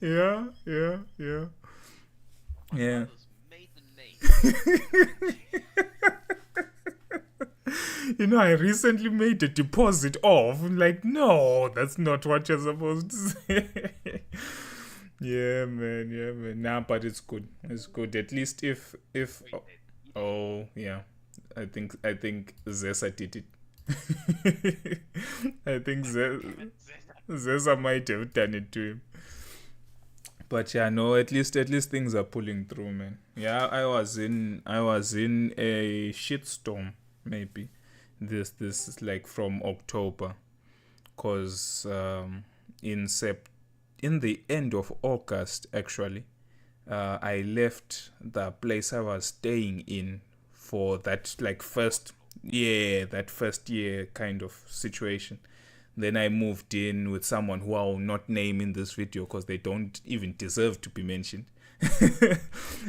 Yeah, yeah, yeah. My Yeah. mother's maiden name is You know, I recently made a deposit off. I'm like, no, that's not what you're supposed to say. Yeah, man. Yeah, man. Nah, but it's good. It's good. At least if wait, he did it. oh yeah, I think Zesa did it. I think Damn it, Zeta. Zesa might have done it to him. But yeah, no. At least things are pulling through, man. Yeah, I was in a shitstorm, maybe. This is like from October, cause in the end of August actually, I left the place I was staying in for that like first yeah that first year kind of situation. Then I moved in with someone who I will not name in this video because they don't even deserve to be mentioned.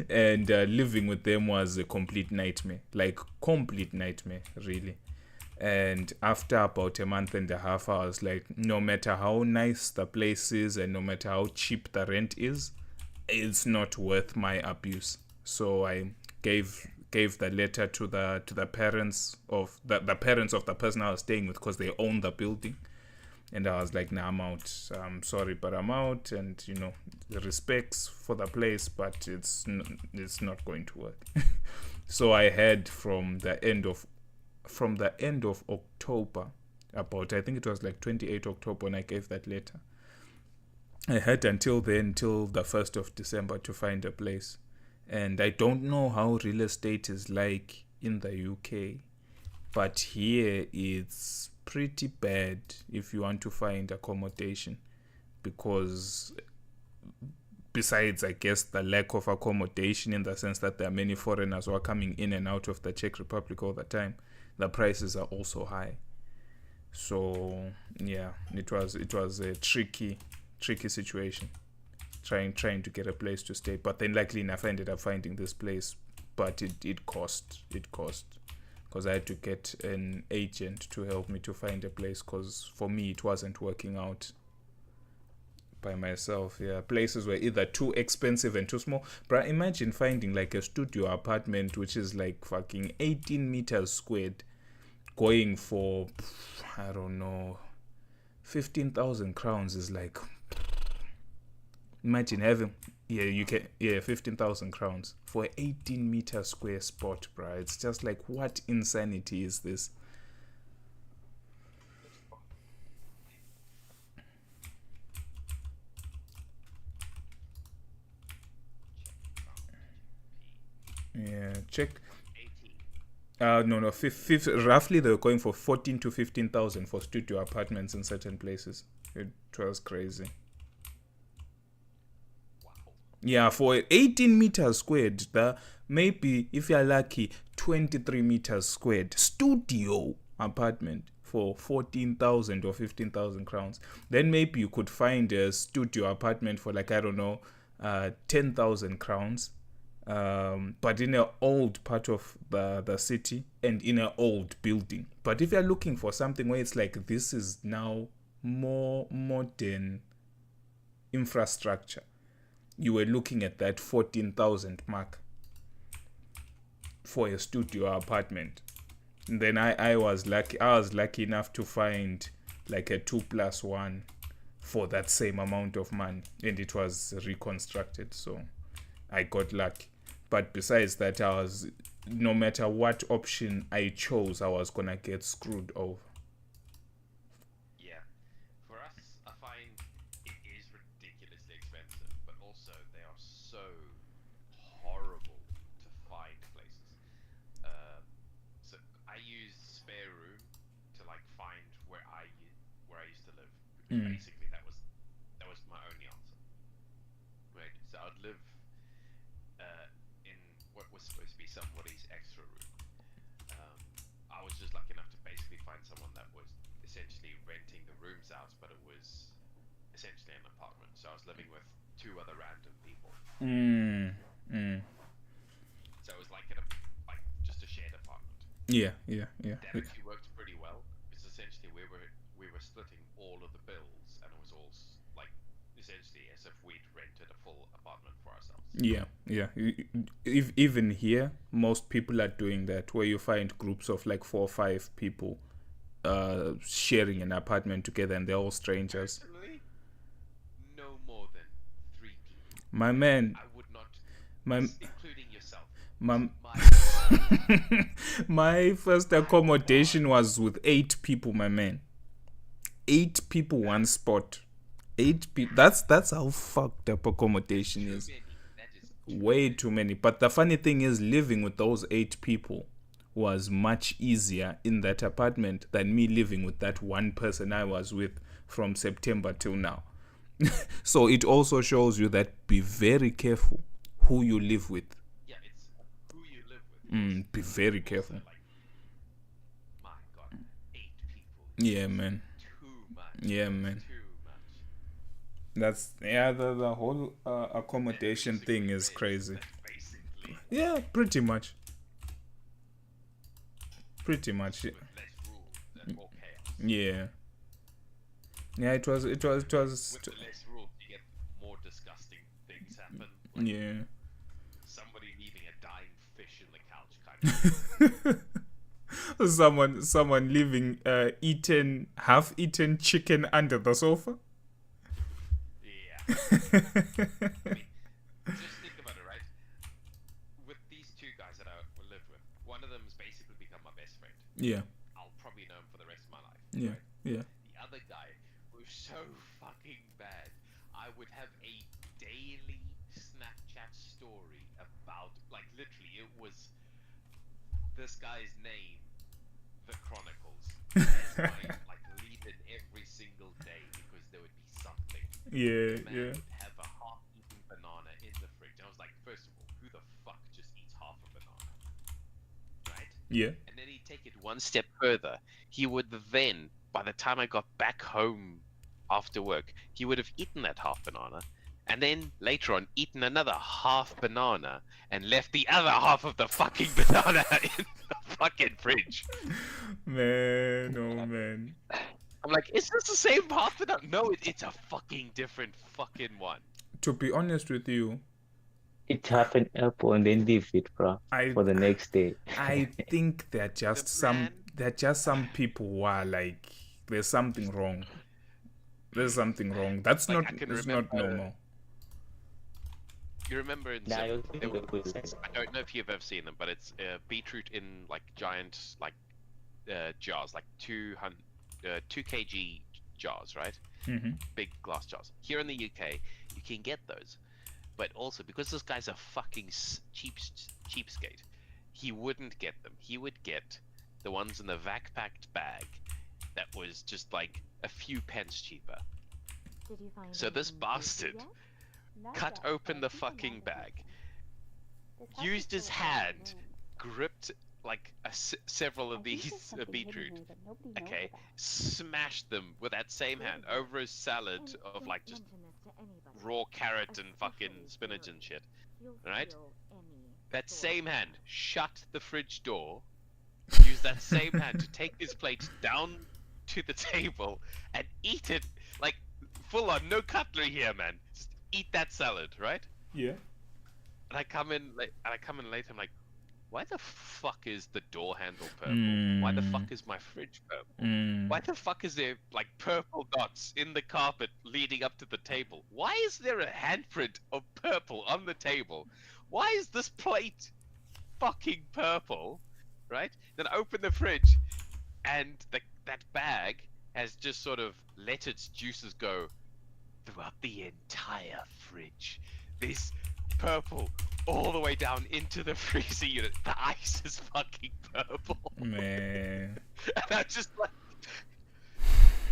And living with them was a complete nightmare, like complete nightmare, really. And after about a month and a half, I was like, no matter how nice the place is and no matter how cheap the rent is, it's not worth my abuse. So I gave the letter to the parents of the parents of the person I was staying with because they own the building. And I was like, nah, I'm out. I'm sorry, but I'm out. And the respects for the place, but it's not going to work. So I had from the end of October, about I think it was like 28 October when I gave that letter. I had until then, till the 1st of December to find a place. And I don't know how real estate is like in the UK, but here it's pretty bad if you want to find accommodation, because besides, I guess, the lack of accommodation in the sense that there are many foreigners who are coming in and out of the Czech Republic all the time, the prices are also high. So yeah, it was a tricky situation trying to get a place to stay. But then luckily enough I ended up finding this place, but it cost because I had to get an agent to help me to find a place, because for me it wasn't working out by myself. Yeah, places were either too expensive and too small. But imagine finding like a studio apartment which is like fucking 18 meters squared, going for, I don't know, 15,000 crowns is like, imagine having, yeah, you can, yeah, 15,000 crowns for an 18-meter square spot, bro. It's just like, what insanity is this? Which part? Check crown. GBP. Yeah, check. 18. No, roughly they were going for 14 to 15,000 for studio apartments in certain places. It was crazy. Wow. Yeah, for 18 meters squared, the maybe if you're lucky, 23 meters squared studio apartment for 14,000 or 15,000 crowns. Then maybe you could find a studio apartment for like, I don't know, 10,000 crowns. But in an old part of the city and in an old building. But if you're looking for something where it's like, this is now more modern infrastructure, you were looking at that 14,000 mark for a studio apartment. And then I was lucky enough to find like a 2+1 for that same amount of money, and it was reconstructed, so I got lucky. But besides that, no matter what option I chose, I was gonna get screwed over. Yeah. For us, I find it is ridiculously expensive, but also they are so horrible to find places. Um, so I use spare room to like find where I used to live, because Mm. basically that was my only answer. Right. So I'd live uh, in what was supposed to be somebody's extra room. Um, I was just lucky enough to basically find someone that was essentially renting the rooms out, but it was essentially an apartment. So I was living with two other random people. Mm. Mm. So it was like just a shared apartment. Yeah, yeah, yeah. That actually worked pretty well, because essentially we were splitting all of the bills, and it was all like essentially as if we'd rented a full apartment for ourselves. Yeah. If even here, most people are doing that, where you find groups of like 4 or 5 people sharing an apartment together, and they're all strangers. Personally, no more than 3 people. My man, I would not, my including yourself. my My my first accommodation was with 8 people, my man. 8 people, one spot. 8 people. That's how fucked up accommodation is. many. That is Way too many. But the funny thing is, living with those 8 people was much easier in that apartment than me living with that one person I was with from September till now. So it also shows you that be very careful who you live with. yeah, it's who you live with. Be very Also, careful. like, my God, 8 people. Yeah, man. Too much. Yeah, man. Too much. That's the whole accommodation thing is crazy. Basically, Yeah, pretty much. Pretty much. with less rules and more chaos. Yeah. Yeah, it was With the less rules, you get more disgusting things happen. Like yeah. somebody leaving a dying fish in the couch, kind of. Someone leaving half-eaten chicken under the sofa. Yeah. I mean, just think about it, right? With these 2 guys that I lived with, one of them's basically become my best friend. Yeah. I'll probably know him for the rest of my life. Yeah. right? Yeah. The other guy was so fucking bad. I would have a daily Snapchat story about, like, literally, it was this guy's name, The Chronicles, as my, like, lead-in every single day, because there would be something. Yeah. The man Yeah. would have a half-eaten banana in the fridge. I was like, first of all, who the fuck just eats half a banana? Right? Yeah. And then he'd take it one step further. He would then, by the time I got back home after work, he would have eaten that half banana, and then later on eaten another half banana and left the other half of the fucking banana in the fucking fridge. Man, oh man. I'm like, is this the same half banana? No, it's a fucking different fucking one. To be honest with you, It half an apple and then leave it, bro, I for the next day. I think there are just some people who are like, there's something wrong. There's something wrong. That's Like, not I can that's remember- not normal. You remember in Nah, Zim, you'll there think was- it was- I don't know if you've ever seen them, but it's beetroot in like giant like jars, like 2 kg jars, right? Mm-hmm. Big glass jars. Here in the UK, you can get those, but also because this guy's a fucking cheapskate, he wouldn't get them. He would get the ones in the vac-packed bag that was just like a few pence cheaper. Did you find So this anything bastard juicy yet? cut Not yet, open but the keep an fucking eye on bag, it. The used his touch is still in hand, the room. gripped like several I of think there's these something hidden beetroot, here that nobody knows okay, about. smashed them with that same hand over a salad And of don't like just mention this to anybody, raw carrot and fucking especially spinach and Gary. shit. You'll right? feel any That sort same of hand way. shut the fridge door, used that same hand to take his plate down to the table and eat it like full on, no cutlery here, man. Just eat that salad, right? Yeah. And I come in later, I'm like, why the fuck is the door handle purple? Why the fuck is my fridge purple? Why the fuck is there like purple dots in the carpet leading up to the table? Why is there a handprint of purple on the table? Why is this plate fucking purple? Right? Then I open the fridge and that bag has just sort of let its juices go throughout the entire fridge. This purple all the way down into the freezer unit. The ice is fucking purple. Man. And I'm just like,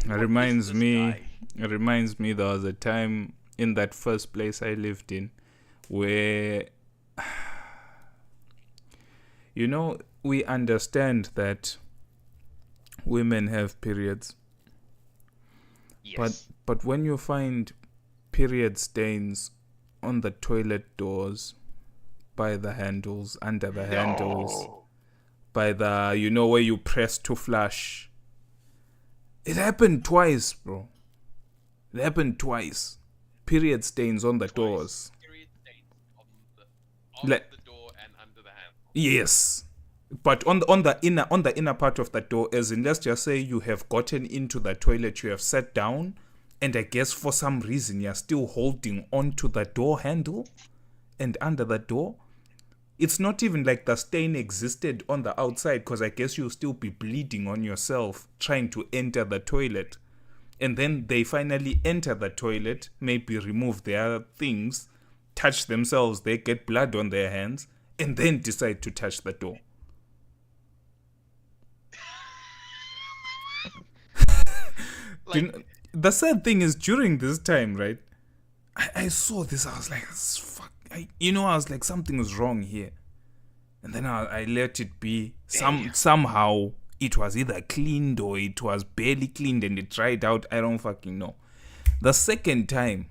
It reminds this me guy? it reminds me there was a time in that first place I lived in where we understand that women have periods, yes. but when you find period stains on the toilet doors, by the handles, under the handles, No. by the where you press to flush. It happened twice, bro. It happened twice. period stains on the doors. Period stains on Like- the door and under the handle. Yes. But on the inner part of the door, as in, let's just say you have gotten into the toilet, you have sat down, and I guess for some reason you're still holding onto the door handle and under the door. It's not even like the stain existed on the outside, because I guess you'll still be bleeding on yourself trying to enter the toilet. And then they finally enter the toilet, maybe remove their things, touch themselves, they get blood on their hands, and then decide to touch the door. The sad thing is, during this time, right, I saw this, I was like, fuck, I was like, something is wrong here. And then I let it be. Somehow it was either cleaned or it was barely cleaned and it dried out. I don't fucking know. The second time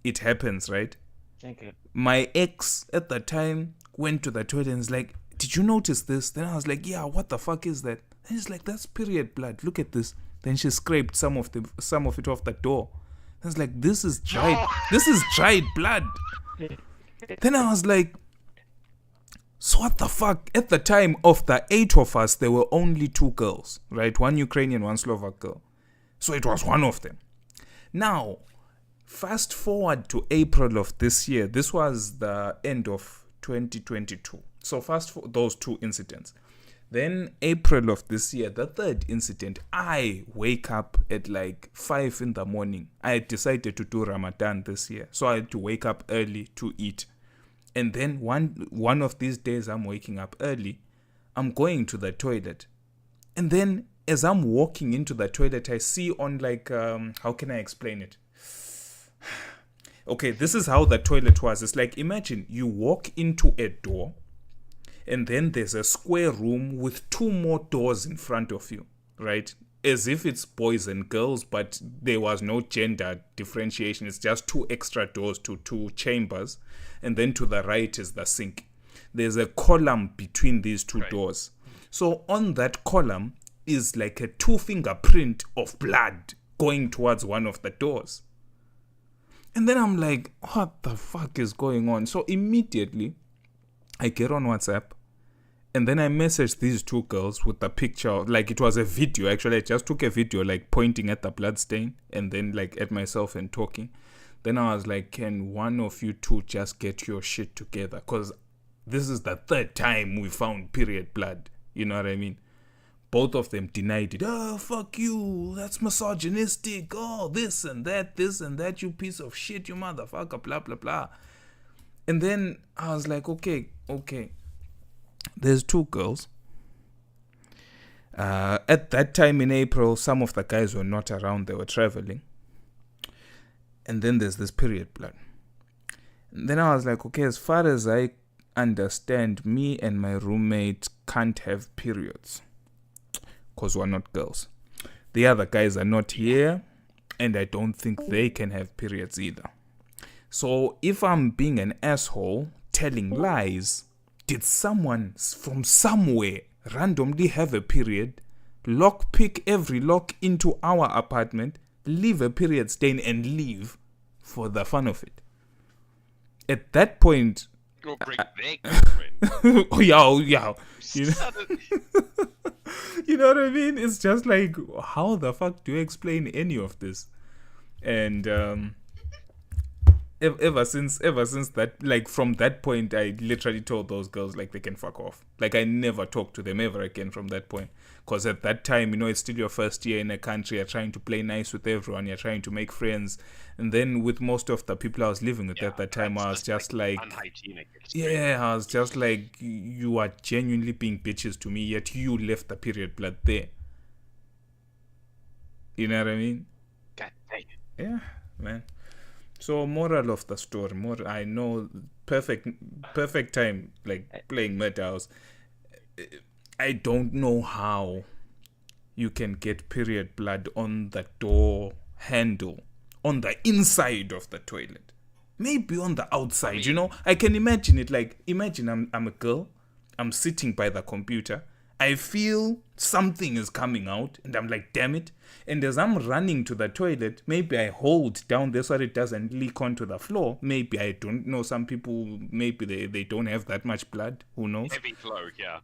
it happens, right, Okay. my ex at the time went to the toilet and was like, did you notice this? Then I was like, yeah, what the fuck is that? And she's like, that's period blood, look at this. Then she scraped some of it off the door. I was like, this is dried blood. Then I was like, so what the fuck? At the time of the 8 of us, there were only 2 girls, right? 1 Ukrainian, 1 Slovak girl. So it was one of them. Now, fast forward to April of this year. This was the end of 2022. So fast for those 2 incidents. Then April of this year, the 3rd incident, I wake up at like 5 in the morning. I had decided to do Ramadan this year, so I had to wake up early to eat. And then one of these days I'm waking up early, I'm going to the toilet. And then as I'm walking into the toilet, I see on like, how can I explain it? Okay, this is how the toilet was. It's like, imagine you walk into a door, and then there's a square room with 2 more doors in front of you, right? As if it's boys and girls, but there was no gender differentiation. It's just 2 extra doors to 2 chambers. And then to the right is the sink. There's a column between these 2 doors. So on that column is like a 2 fingerprint of blood going towards one of the doors. And then I'm like, what the fuck is going on? So immediately I get on WhatsApp, and then I messaged these 2 girls with the picture, like it was a video. Actually, I just took a video like pointing at the blood stain and then like at myself and talking. Then I was like, can one of you 2 just get your shit together? Because this is the 3rd time we found period blood. You know what I mean? Both of them denied it. Oh, fuck you. That's misogynistic. Oh, this and that, you piece of shit, you motherfucker, blah, blah, blah. And then I was like, okay. There's 2 girls. At that time in April, some of the guys were not around. They were traveling. And then there's this period blood. And then I was like, okay, as far as I understand, me and my roommate can't have periods, because we're not girls. The other guys are not here, and I don't think they can have periods either. So if I'm being an asshole, telling lies, did someone from somewhere randomly have a period, pick every lock into our apartment, leave a period stain, and leave for the fun of it? At that point, Go bring their girlfriend. oh yeah. You know, Suddenly- you know what I mean? It's just like, how the fuck do you explain any of this? And ever since that, like from that point, I literally told those girls like they can fuck off. Like I never talked to them ever again from that point. Because at that time, it's still your first year in a country. You're trying to play nice with everyone. You're trying to make friends. And then with most of the people I was living with at that time, I was just like, unhygienic experience. yeah, I was just like, you are genuinely being bitches to me, yet you left the period blood there. You know what I mean? God dang it. Yeah, man. So moral of the story, I know, perfect time, like playing Murder House. I don't know how you can get period blood on the door handle, on the inside of the toilet. Maybe on the outside, I can imagine it like, imagine I'm a girl, I'm sitting by the computer, I feel something is coming out, and I'm like, damn it. And as I'm running to the toilet, maybe I hold down there so that it doesn't leak onto the floor. Maybe, I don't know, some people, maybe they don't have that much blood. Who knows? Heavy flow, yeah.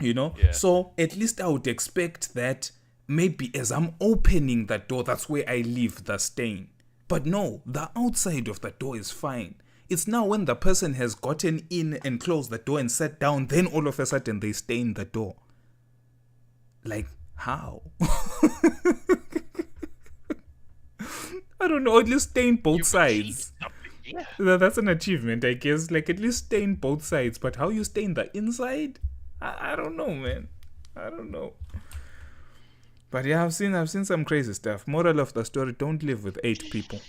You know? Yeah. So at least I would expect that maybe as I'm opening the door, that's where I leave the stain. But no, the outside of the door is fine. It's now when the person has gotten in and closed the door and sat down, then all of a sudden they stain the door. Like, how? I don't know, at least stain both sides. Yeah. That's an achievement, I guess. Like, at least stain both sides. But how you stain the inside? I don't know, man. I don't know. But yeah, I've seen some crazy stuff. Moral of the story: don't live with 8 people.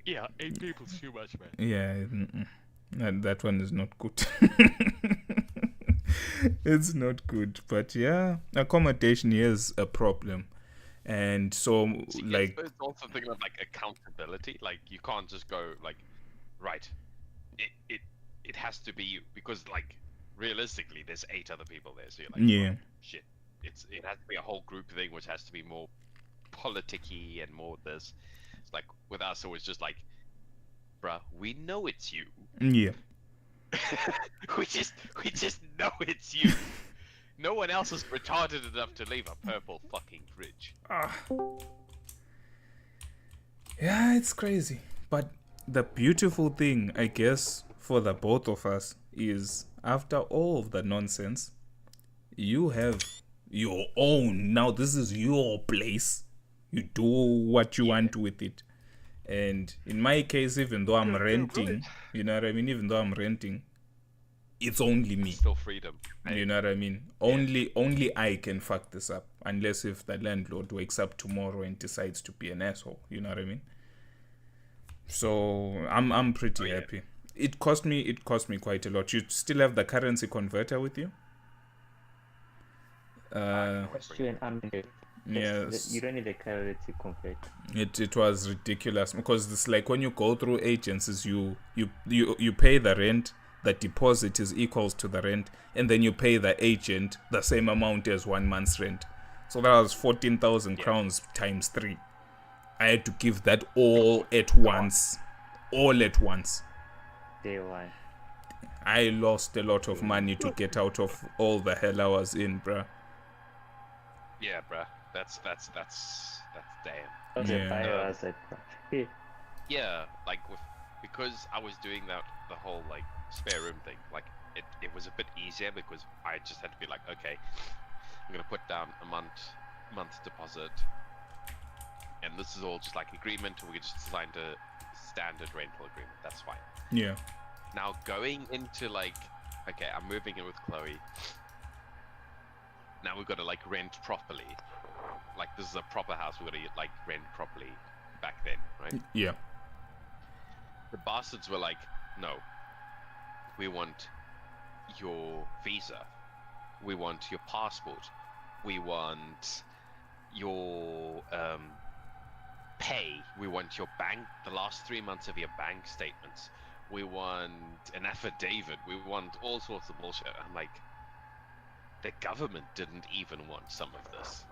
Yeah, 8 people's too much, man. Yeah, that one is not good. It's not good. But yeah, accommodation is a problem. And so, like, it's also thinking of like accountability. Like, you can't just go like, right. It has to be, because like realistically, there's 8 other people there. So you're like, yeah. oh, shit. It has to be a whole group thing, which has to be more politicky and more this. It's like with us, it was just like, bruh, we know it's you. Yeah. we just know it's you. No one else is retarded enough to leave a purple fucking fridge. Yeah, it's crazy. But the beautiful thing, I guess, for the both of us is after all of the nonsense, you have your own. Now this is your place. You do what you want with it. And in my case, even though I'm renting, you know what I mean? Even though I'm renting, it's only me. Still freedom. You know what I mean? Only I can fuck this up, unless if the landlord wakes up tomorrow and decides to be an asshole. You know what I mean? So I'm pretty happy. It cost me quite a lot. You still have the currency converter with you? Question unrelated. Yes. You don't need a currency convert. It was ridiculous, because it's like when you go through agencies, you pay the rent, the deposit is equals to the rent, and then you pay the agent the same amount as 1 month's rent. So that was 14,000 crowns times 3. I had to give that all at once. All at once. Day one. I lost a lot of money to get out of all the hell I was in, bruh. Yeah, bruh. That's damn. Okay, Yeah. 5 hours at Yeah, like because I was doing the whole like spare room thing. Like it was a bit easier because I just had to be like, okay, I'm gonna put down a month deposit, and this is all just like agreement. We just signed a standard rental agreement. That's fine. Yeah. Now going into like, okay, I'm moving in with Chloe. Now we've got to like rent properly. Like, this is a proper house. We've got to like rent properly back then, right? Yeah. The bastards were like, no, we want your visa. We want your passport. We want your pay. We want your bank, the last 3 months of your bank statements. We want an affidavit. We want all sorts of bullshit. I'm like, the government didn't even want some of this.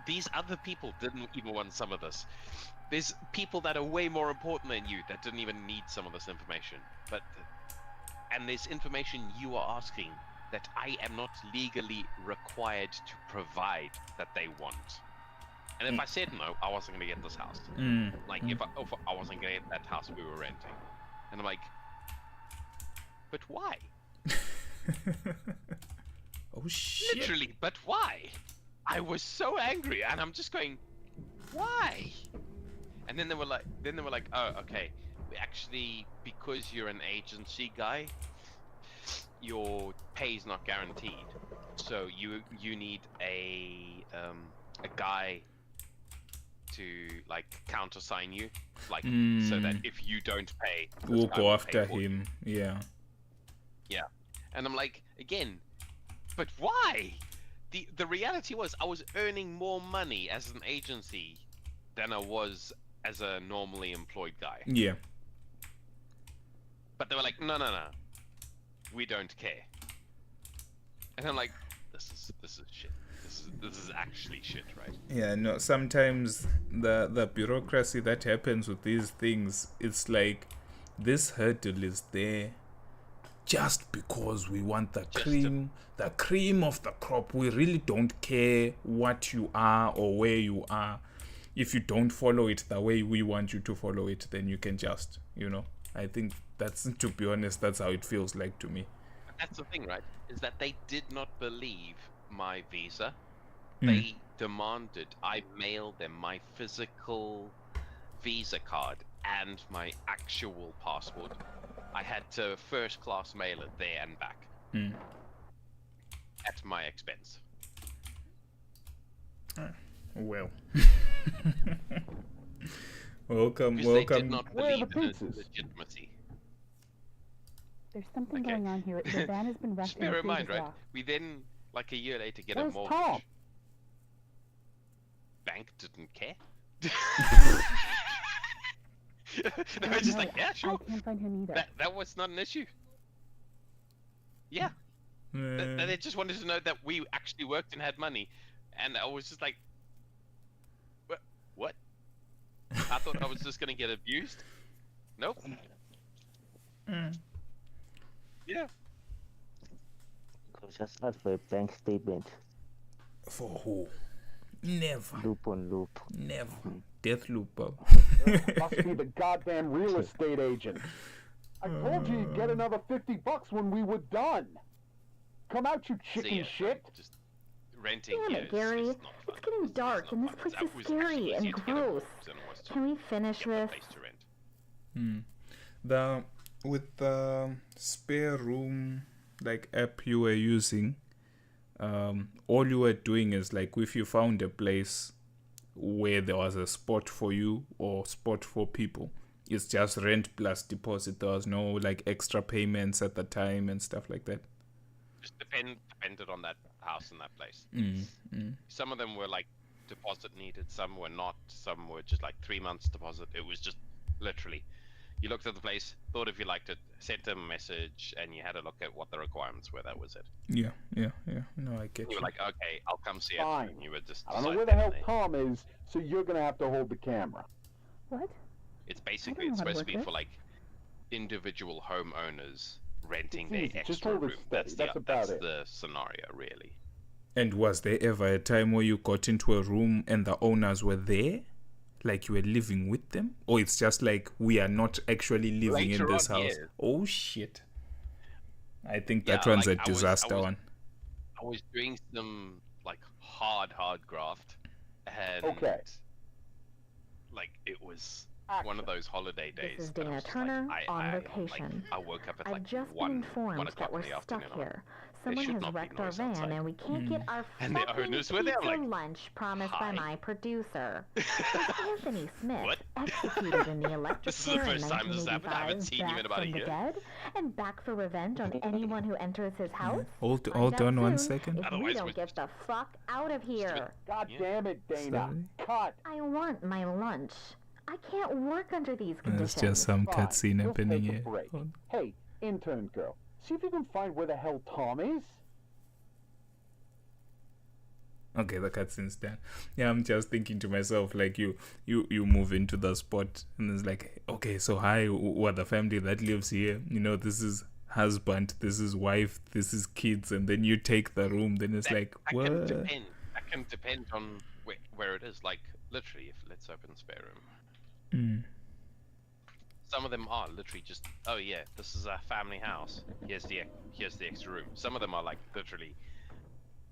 These other people didn't even want some of this. There's people that are way more important than you that didn't even need some of this information. And there's information you are asking that I am not legally required to provide that they want. And if I said no, I wasn't going to get this house. Like, if I wasn't going to get that house we were renting. And I'm like, but why? Oh shit. Literally, but why? I was so angry, and I'm just going, why? And then they were like, oh, okay, we actually, because you're an agency guy, your pay is not guaranteed. So you need a guy to like countersign you, like so that if you don't pay, we'll go after pay for you. him. Yeah. Yeah, and I'm like, again, but why? The reality was I was earning more money as an agency than I was as a normally employed guy. Yeah. But they were like, no, we don't care. And I'm like, this is shit. This is actually shit, right? Yeah, no, sometimes the bureaucracy that happens with these things, it's like this hurdle is there just because we want the cream of the crop. We really don't care what you are or where you are. If you don't follow it the way we want you to follow it, then you can just, I think that's, to be honest, that's how it feels like to me. That's the thing, right? Is that they did not believe my visa. Mm. They demanded I mail them my physical visa card and my actual passport. I had to first class mail it there and back. Mm. At my expense. Well. welcome. Because they did not Where are the believe in its pizzas? legitimacy. There's something Okay. going on here. The van has been wrecked Just and bear the in fuse mind, is right? off. We then, like a year later, get a Where's mortgage. Tom? Bank didn't care. They were just like, yeah, sure. I can't find him either. That was not an issue. Yeah, they just wanted to know that we actually worked and had money, and I was just like, what? I thought I was just gonna get abused. Nope. Yeah. Just ask for a bank statement. For who? Never. Loop on loop. Never. Death loop, bro. Must be the goddamn real estate agent. I told you you'd get another $50 when we were done. Come out, you So, chicken yeah, shit. just renting Damn here it, Gary. is not fun. It's getting dark and this not place fun. is It was scary actually and easier to get a gross. mortgage than it was to Can we finish get a this? place to rent. With the spare room app you were using, all you were doing is if you found a place where there was a spot for you or spot for people, it's just rent plus deposit. There was no extra payments at the time and stuff like that. Just depended on that house and that place. Mm. Some of them were deposit needed, some were not, some were just 3 months deposit. It was just literally, you looked at the place, thought if you liked it, sent them a message, and you had a look at what the requirements were. That was it. Yeah. No, I get You you. were like, okay, I'll come see it. Fine. And you would just I don't know decide where the hell then. Tom is, so you're gonna have to hold the camera. What? It's I basically, don't it's know how to supposed to be work for individual homeowners renting It's their easy. Just extra hold it room. steady. That's about that's it. the scenario, really. And was there ever a time where you got into a room and the owners were there? You were living with them? Or it's just we are not actually living Later in this on, house? yes. Oh, shit. I think Yeah, that one's a I was- disaster one. I was doing some hard graft, and Okay. It was Action. one of those holiday days. This is that I Dana was just Turner I, on I, vacation. I woke up at I've just been 1 informed that o'clock we're in the stuck afternoon. here. Someone should has not be wrecked our noise van outside. and we can't get our And the fucking owners were there, pizza I'm like, lunch promised by "Hi." my producer. It's Anthony Smith, What? executed in the electric This is the chair in first time this has happened. I haven't 1985, seen you in back about a from the year. dead, and back for revenge on anyone who enters his house. Hold Find on out one soon second. If we Otherwise, don't we- get the fuck out of here. God Yeah. damn it, Dana. Sorry? Cut. I want my lunch. I can't work under these There's conditions. just some Fine, cutscene we'll happening take a here. break. Hold- Hey, intern girl, see if you can find where the hell Tom is. Okay, the cutscene's done. Yeah, I'm just thinking to myself, you move into the spot and it's okay, so hi, we're the family that lives here. This is husband, this is wife, this is kids, and then you take the room. Then it's That what? can depend. That can depend on where it is. Literally, let's open the spare room. Mm. Some of them are literally just, oh yeah, this is a family house. Here's the extra room. Some of them are literally,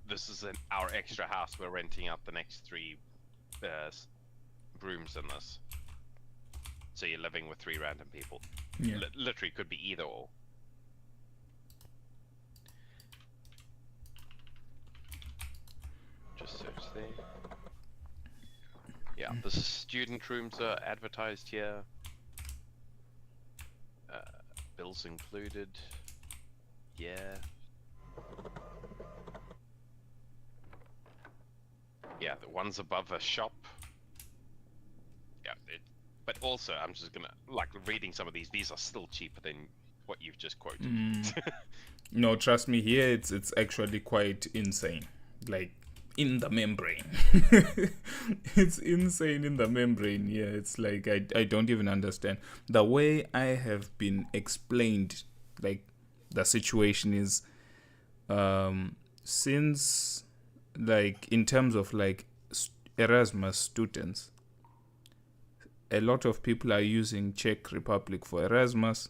this is our extra house. We're renting out the next 3 rooms in this. So you're living with 3 random people. Yeah. Literally could be either or. Just search there. Yeah, the student rooms are advertised here. Bills included. Yeah. Yeah, the one's above a shop. Yeah, but also I'm just gonna reading some of these. These are still cheaper than what you've just quoted. No, trust me, here it's actually quite insane. Like, in the membrane. It's insane in the membrane. Yeah, it's like I don't even understand. The way I have been explained, like, the situation is, since, like, in terms of, like, Erasmus students, a lot of people are using Czech Republic for Erasmus,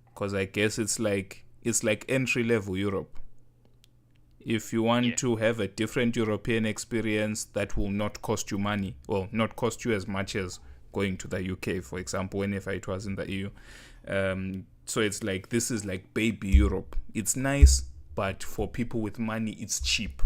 because I guess it's like entry level Europe. If you want to have a different European experience that will not cost you money, well, not cost you as much as going to the UK, for example, whenever it was in the EU. So it's like, this is like baby Europe. It's nice, but for people with money, it's cheap.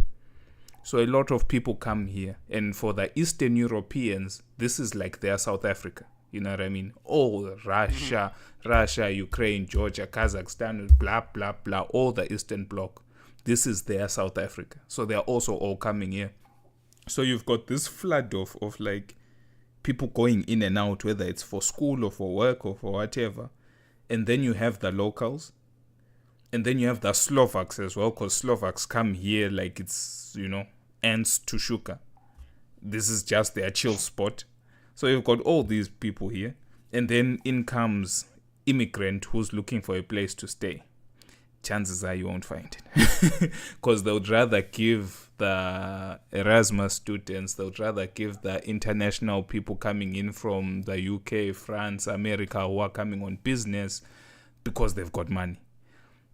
So a lot of people come here, and for the Eastern Europeans, this is like their South Africa. You know what I mean? All Russia, Ukraine, Georgia, Kazakhstan, blah, blah, blah, all the Eastern Bloc. This is their South Africa. So they're also all coming here. So you've got this flood of like people going in and out, whether it's for school or for work or for whatever. And then you have the locals. And then you have the Slovaks as well, because Slovaks come here like it's, ants to Shuka. This is just their chill spot. So you've got all these people here. And then in comes immigrant who's looking for a place to stay. Chances are you won't find it. Because they would rather give the Erasmus students, they would rather give the international people coming in from the UK, France, America, who are coming on business, because they've got money.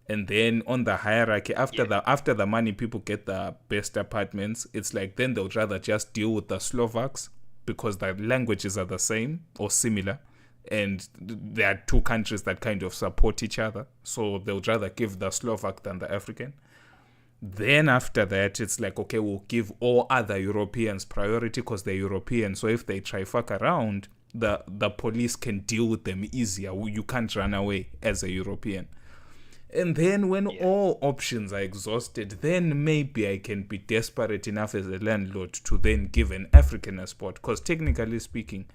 And then on the hierarchy, after the money, people get the best apartments. It's like then they would rather just deal with the Slovaks, because the languages are the same or similar. And there are two countries that kind of support each other. So they would rather give the Slovak than the African. Then after that, it's like, okay, we'll give all other Europeans priority because they're European. So if they try fuck around, the police can deal with them easier. You can't run away as a European. And then when all options are exhausted, then maybe I can be desperate enough as a landlord to then give an African a spot. Because technically speaking,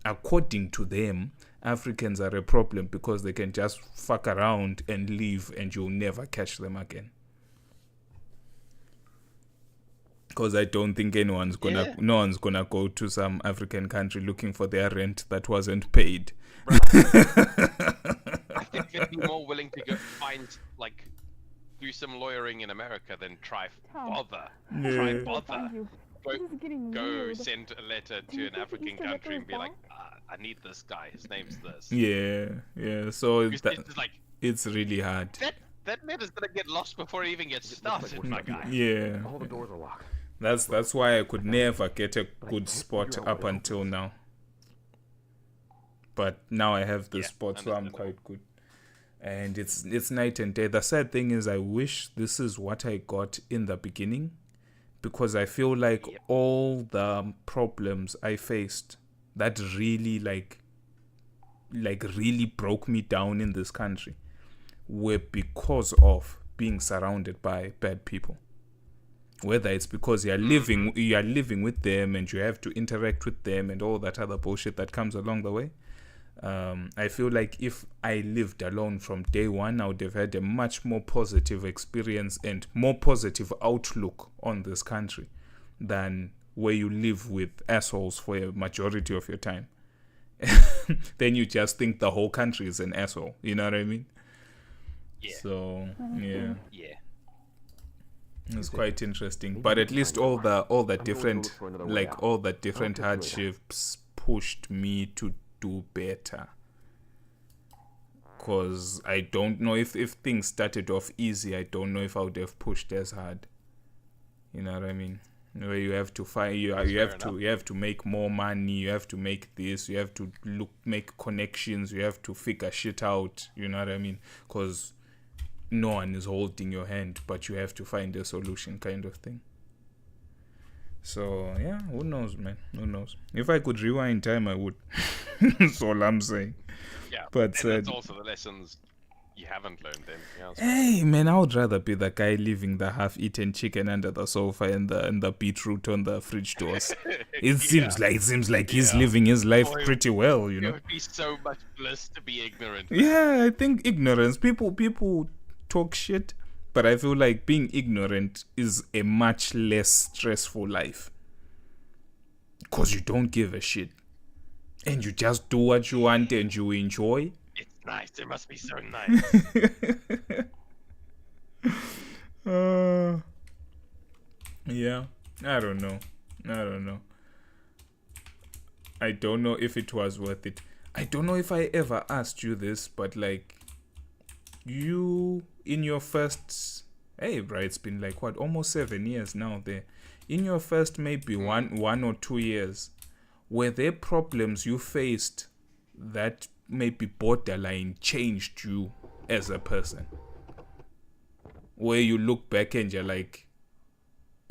according to them, Africans are a problem because they can just fuck around and leave and you'll never catch them again. Because I don't think no one's gonna go to some African country looking for their rent that wasn't paid. I think they'd be more willing to go do some lawyering in America than try bother. Go send a letter to an African country and be like, I need this guy. His name's this. Yeah. So it's really hard. That letter's gonna get lost before it even gets started, my guy. Yeah. All the doors are locked. That's why I could never get a good spot up until now. But now I have the spot, so I'm quite good. And it's night and day. The sad thing is I wish this is what I got in the beginning, because I feel like all the problems I faced that really really broke me down in this country were because of being surrounded by bad people. Whether it's because you are living with them and you have to interact with them and all that other bullshit that comes along the way. I feel like if I lived alone from day one, I would have had a much more positive experience and more positive outlook on this country than where you live with assholes for a majority of your time. Then you just think the whole country is an asshole. You know what I mean? Yeah. So, yeah. Yeah. It's quite interesting. But at least all the different hardships pushed me to do better. Because I don't know if things started off easy, I don't know if I would have pushed as hard. You know what I mean? Where you have to find you have to make more money, you have to make this, you have to make connections, you have to figure shit out. You know what I mean? Because no one is holding your hand, but you have to find a solution, kind of thing. So yeah, who knows, man? Who knows? If I could rewind time, I would. That's all I'm saying. Yeah, but and that's also the lessons You haven't learned anything else. Hey man, I would rather be the guy leaving the half-eaten chicken under the sofa and the beetroot on the fridge doors. It seems like he's Yeah. living his life Boy, pretty well, It know. would be so much bliss to be ignorant. Yeah, I think ignorance. People talk shit, but I feel like being ignorant is a much less stressful life. Cause you don't give a shit, and you just do what you want and you enjoy. It's nice. It must be so nice. Yeah, I don't know. I don't know if it was worth it. I don't know if I ever asked you this, but like, you in your first, hey, bro, it's been like what, almost 7 years now. There, in your first maybe one or 2 years, were there problems you faced that maybe borderline changed you as a person? Where you look back and you're like,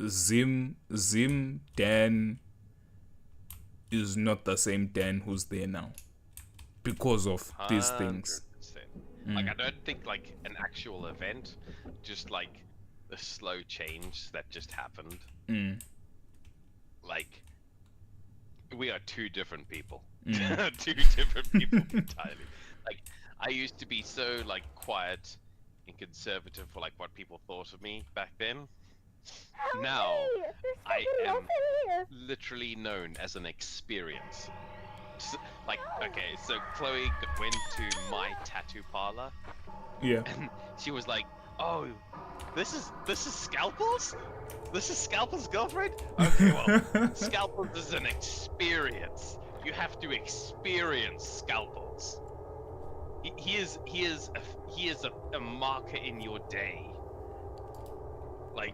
Zim Dan is not the same Dan who's there now because of these things. 100%. Like, I don't think like an actual event, just like the slow change that just happened. Like, we are two different people. Two different people entirely. Like, I used to be so like quiet and conservative for like what people thought of me back then. Now I am literally known as an experience. Like, okay, so Chloe went to my tattoo parlor. Yeah. And she was like, "Oh, this is Scalpel's? This is Scalpel's girlfriend? Okay, well, Scalpel's is an experience. You have to experience Scalpel's. He is a marker in your day. Like,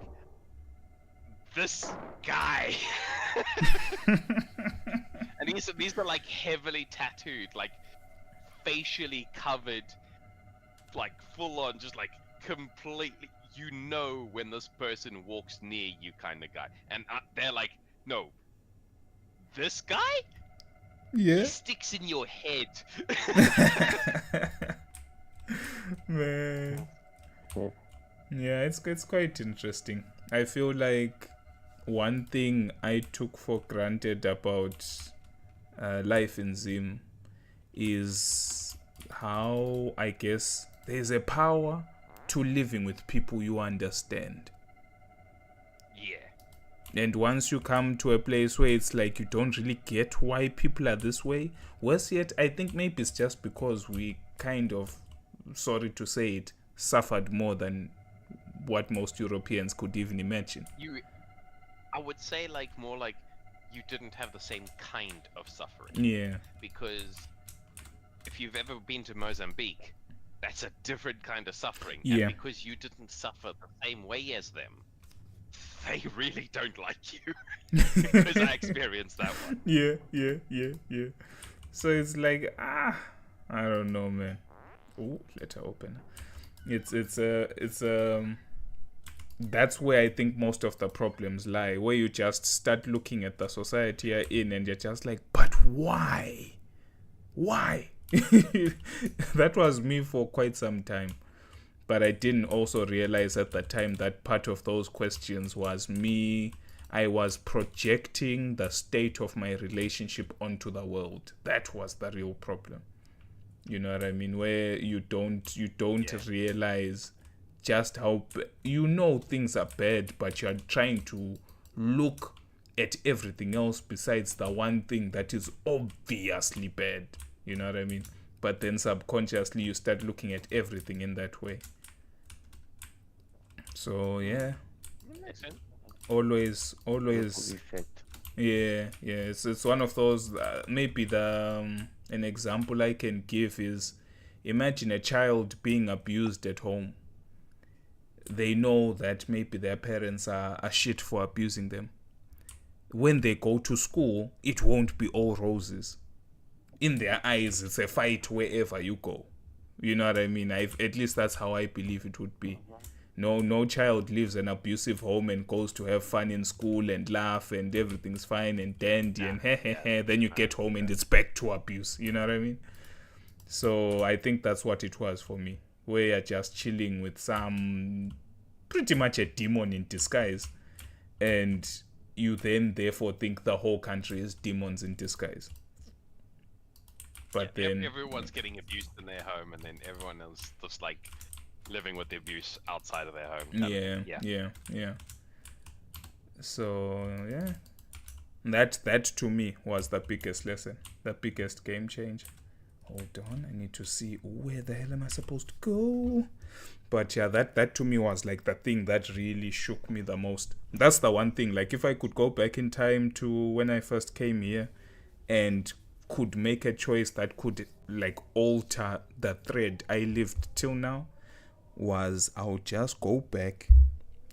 this guy." And these are like heavily tattooed, like facially covered, like full on, just like completely, you know, when this person walks near you kind of guy. And they're like, "No, this guy? Yeah. He sticks in your head." Man. Yeah, it's quite interesting. I feel like one thing I took for granted about life in Zim is how, I guess, there's a power to living with people you understand. Yeah. And once you come to a place where it's like you don't really get why people are this way, worse yet, I think maybe it's just because we kind of, sorry to say it, suffered more than what most Europeans could even imagine. I would say like more like you didn't have the same kind of suffering. Yeah. Because if you've ever been to Mozambique, that's a different kind of suffering. Yeah. And because you didn't suffer the same way as them, they really don't like you. Because I experienced that one. Yeah. So it's like, I don't know, man. Oh, letter open. It's that's where I think most of the problems lie, where you just start looking at the society you're in and you're just like, but why? That was me for quite some time. But I didn't also realize at the time that part of those questions was me. I was projecting the state of my relationship onto the world. That was the real problem. You know what I mean? Where you don't realize just how things are bad, but you're trying to look at everything else besides the one thing that is obviously bad. You know what I mean? But then subconsciously you start looking at everything in that way. So yeah, always. Effect. Yeah. It's one of those. Maybe an example I can give is, imagine a child being abused at home. They know that maybe their parents are shit for abusing them. When they go to school, it won't be all roses. In their eyes, it's a fight wherever you go. You know what I mean? At least that's how I believe it would be. No child lives an abusive home and goes to have fun in school and laugh and everything's fine and dandy and then you get home and it's back to abuse. You know what I mean? So I think that's what it was for me. where you're just chilling with some pretty much a demon in disguise, and you then therefore think the whole country is demons in disguise. But then everyone's getting abused in their home, and then everyone else just like living with the abuse outside of their home. Yeah. So yeah, that to me was the biggest lesson, the biggest game change. Hold on, I need to see where the hell am I supposed to go. But yeah, that to me was like the thing that really shook me the most. That's the one thing, like if I could go back in time to when I first came here and could make a choice that could like alter the thread I lived till now, was I'll just go back.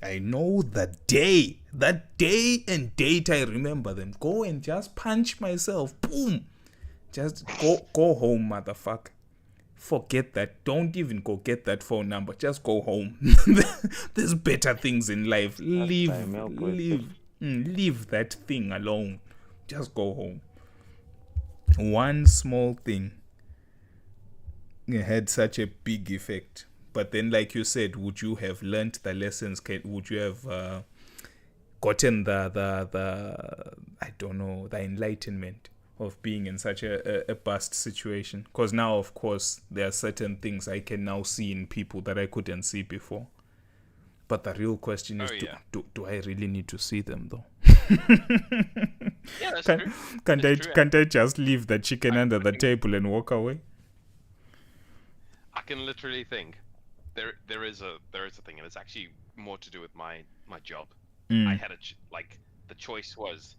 I know that day and date, I remember them. Go and just punch myself. Boom. Just go home, motherfucker. Forget that. Don't even go get that phone number. Just go home. There's better things in life. Leave that thing alone. Just go home. One small thing had such a big effect. But then, like you said, would you have learnt the lessons? Would you have gotten the I don't know, the enlightenment of being in such a bust situation? Because now, of course, there are certain things I can now see in people that I couldn't see before. But the real question is, do I really need to see them though? Yeah, that's true. Can't I just leave the chicken under the table and walk away? I can literally think there is a thing, and it's actually more to do with my job. I had the choice was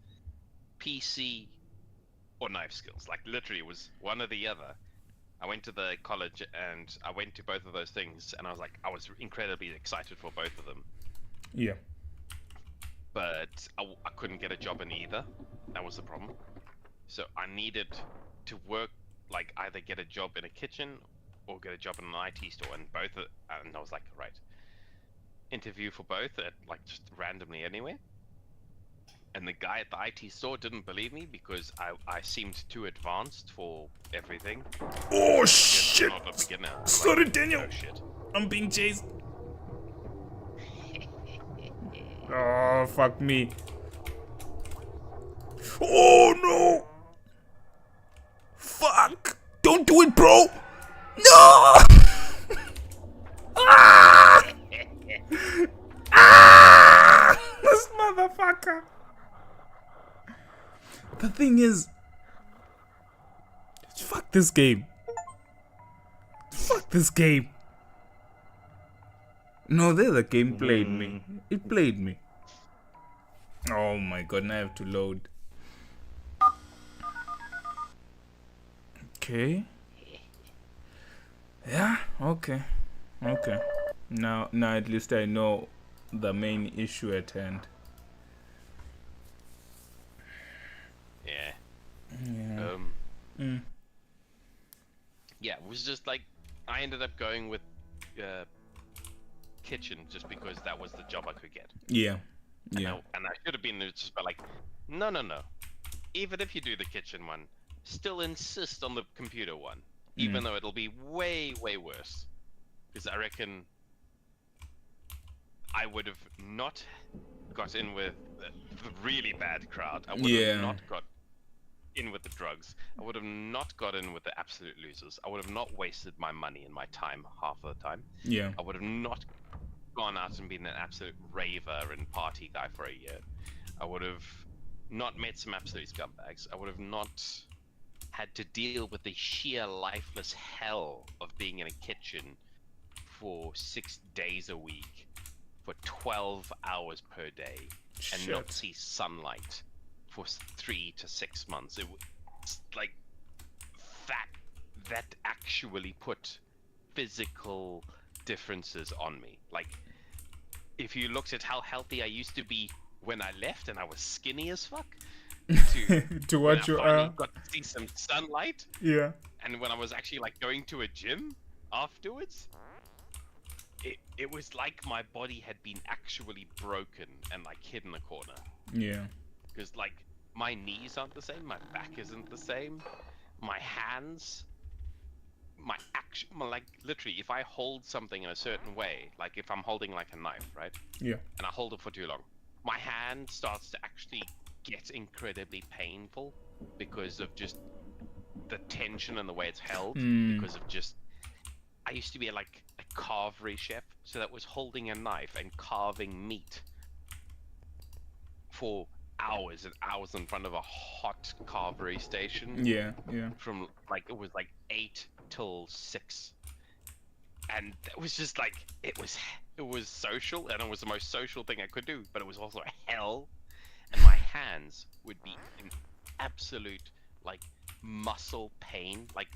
PC or knife skills. Like literally, it was one or the other. I went to the college and I went to both of those things, and I was incredibly excited for both of them. Yeah. But I couldn't get a job in either. That was the problem. So I needed to work, like either get a job in a kitchen or get a job in an IT store, and and I was like, right, interview for both at like just randomly anywhere. And the guy at the IT store didn't believe me because I seemed too advanced for everything. Oh shit! Not a beginner. Sorry, Daniel. Oh shit. I'm being chased. Oh, fuck me. Oh no! Fuck! Don't do it, bro! No! Ah! Ah! This motherfucker. The thing is, fuck this game. Fuck this game. No, there the game played me. It played me. Oh my god, now I have to load. Okay. Yeah, okay. Okay. Now at least I know the main issue at hand. Yeah. Yeah, it was just like I ended up going with kitchen just because that was the job I could get. Yeah. And I should have been just like, no. Even if you do the kitchen one, still insist on the computer one, even though it'll be way, way worse. Because I reckon I would have not got in with the really bad crowd. I would have not got in with the drugs. I would have not got in with the absolute losers. I would have not wasted my money and my time half of the time. Yeah. I would have not gone out and been an absolute raver and party guy for a year. I would have not met some absolute scumbags. I would have not had to deal with the sheer lifeless hell of being in a kitchen for 6 days a week for 12 hours per day and not see sunlight for 3 to 6 months. It was like that actually put physical differences on me. Like if you looked at how healthy I used to be when I left and I was skinny as fuck to what you are, got to see some sunlight, and when I was actually like going to a gym afterwards, it was like my body had been actually broken and like hid in a corner. Because like my knees aren't the same, my back isn't the same, my hands my action, like literally, if I hold something in a certain way, like if I'm holding like a knife, right? Yeah. And I hold it for too long, my hand starts to actually get incredibly painful because of just the tension and the way it's held. Because of just, I used to be like a carvery chef, so that was holding a knife and carving meat for hours and hours in front of a hot carvery station. Yeah. Yeah. From like, it was like 8 till 6. And it was just like, it was social, and it was the most social thing I could do, but it was also hell. And my hands would be in absolute like muscle pain. Like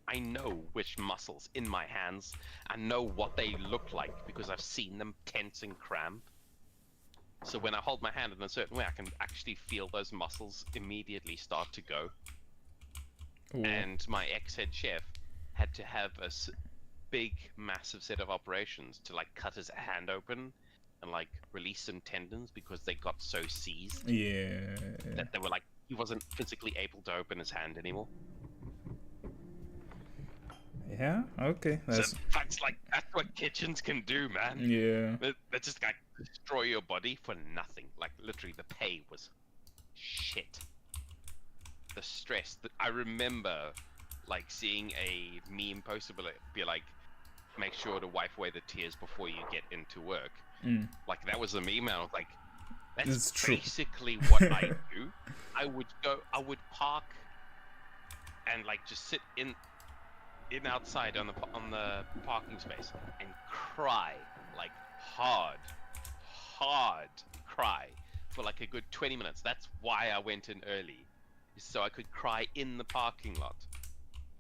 I know which muscles in my hands, I know what they look like because I've seen them tense and cramp. So when I hold my hand in a certain way, I can actually feel those muscles immediately start to go. Ooh. And my ex-head chef had to have a big, massive set of operations to like cut his hand open and like release some tendons because they got so seized Yeah. that they were like, he wasn't physically able to open his hand anymore. Yeah. Okay. So that's like, that's what kitchens can do, man. Yeah. They just like destroy your body for nothing. Like literally, the pay was shit. The stress that I remember, like seeing a meme posted be like, make sure to wipe away the tears before you get into work. Like that was a meme, and I was like, that's It's true. basically what I do. I would park and like just sit in outside on the parking space and cry, like hard cry for like a good 20 minutes. That's why I went in early, so I could cry in the parking lot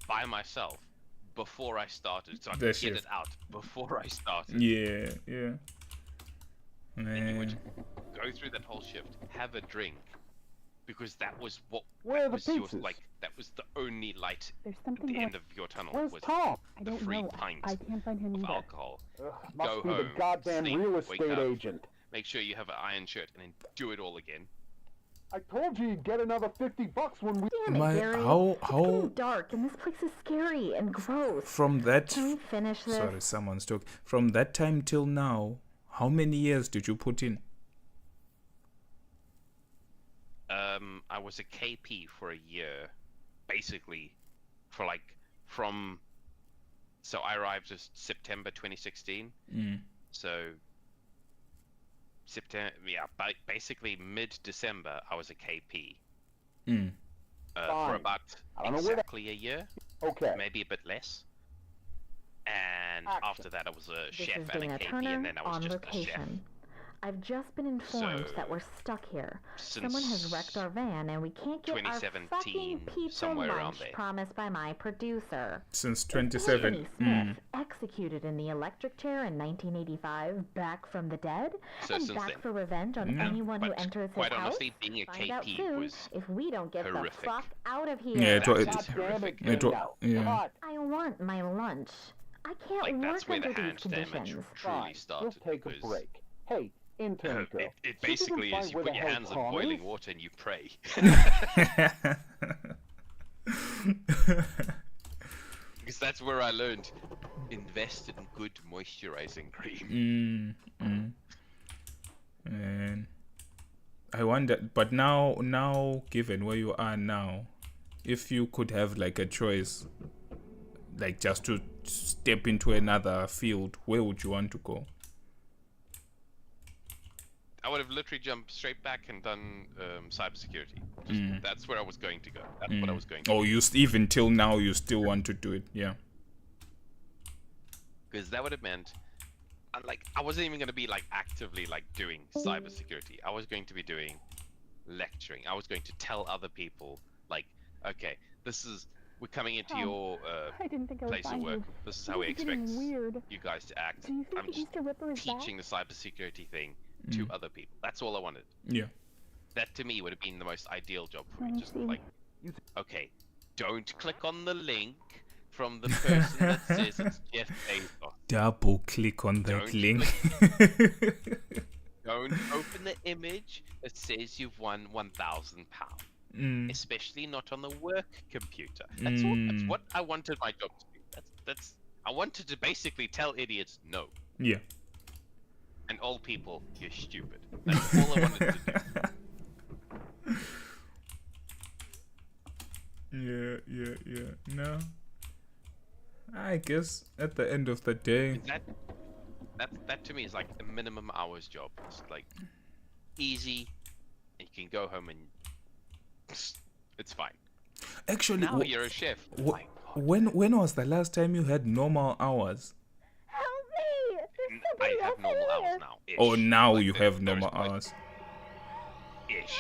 by myself before I started, so I could get it out before I started. Yeah. Yeah. And you would Man. go through that whole shift, have a drink, because that was what Where are the was your, pizzas? like that was the only light There's at something the going. end of your tunnel. Where's was Tom? I the don't free know. pint I can't find him of either. alcohol. Must Go be the home, goddamn sleep, real wake estate up. agent. Make sure you have an iron shirt, and then do it all again. I told you you'd get another $50 when we. Damn it, My Gary. how It's getting how dark, and this place is scary and gross. from that Can we finish this? sorry, someone's talking. From that time till now, how many years did you put in? I was a KP for a year, basically, for like so I arrived just September 2016. So September, yeah, basically mid-December, I was a KP. For Fine. about I don't know where that- exactly a year, Okay. maybe a bit less. And Action. after that, I was a This chef is and a Dana KP, Turner and then I was on just a chef. location. I've just been informed So, that we're stuck here. since Someone has wrecked our van, and we can't get our 2017, fucking pizza somewhere around lunch there. promised by my producer. Since Anthony 27. Smith, executed in the electric chair in 1985, back from the dead, So and since back then. for revenge on Yeah. anyone who But enters his quite house. honestly, being a Find out KP soon was if we don't get horrific. the fuck out of here. Yeah, That was God damn horrific. it, Dino. yeah. Cut. I want my lunch. I can't like that's work where the under hand these damage conditions. truly Fine. started. Just take a because, break. Hey, intern girl. It see if you can basically find is you where put the your hell hands in Tom boiling is. water and you pray. Because that's where I learned invest in good moisturizing cream. And I wonder, but now given where you are now, if you could have like a choice, like just to step into another field, where would you want to go? I would have literally jumped straight back and done cybersecurity. Just, that's where I was going to go. That's what I was going to Oh, do. you even till now you still want to do it? Yeah. Because that would have meant, like, I wasn't even going to be like actively like doing cybersecurity. I was going to be doing lecturing. I was going to tell other people, like, okay, we're coming into your I didn't think I would place of find work. you. This is This how we is getting expect weird. you guys to act. Do you think I'm the just Easter Ripper is teaching back? the cybersecurity thing to other people. That's all I wanted. Yeah. That to me would have been the most ideal job for Let me. me Just see. like, okay, don't click on the link from the person that says it's Jeff Bezos. Double click on that Don't link. Don't open the image that says you've won £1,000. especially not on the work computer. That's what I wanted my job to be. That's I wanted to basically tell idiots no, Yeah. and old people you're stupid. That's all I wanted to do. Yeah. No. I guess at the end of the day. That to me is like a minimum hours job. It's like easy, and you can go home and it's fine. Actually, Now you're a chef. My God. when was the last time you had normal hours? Help me! There's I somebody have else normal in hours here. now. Oh, now Like, you have normal there's hours. Ish.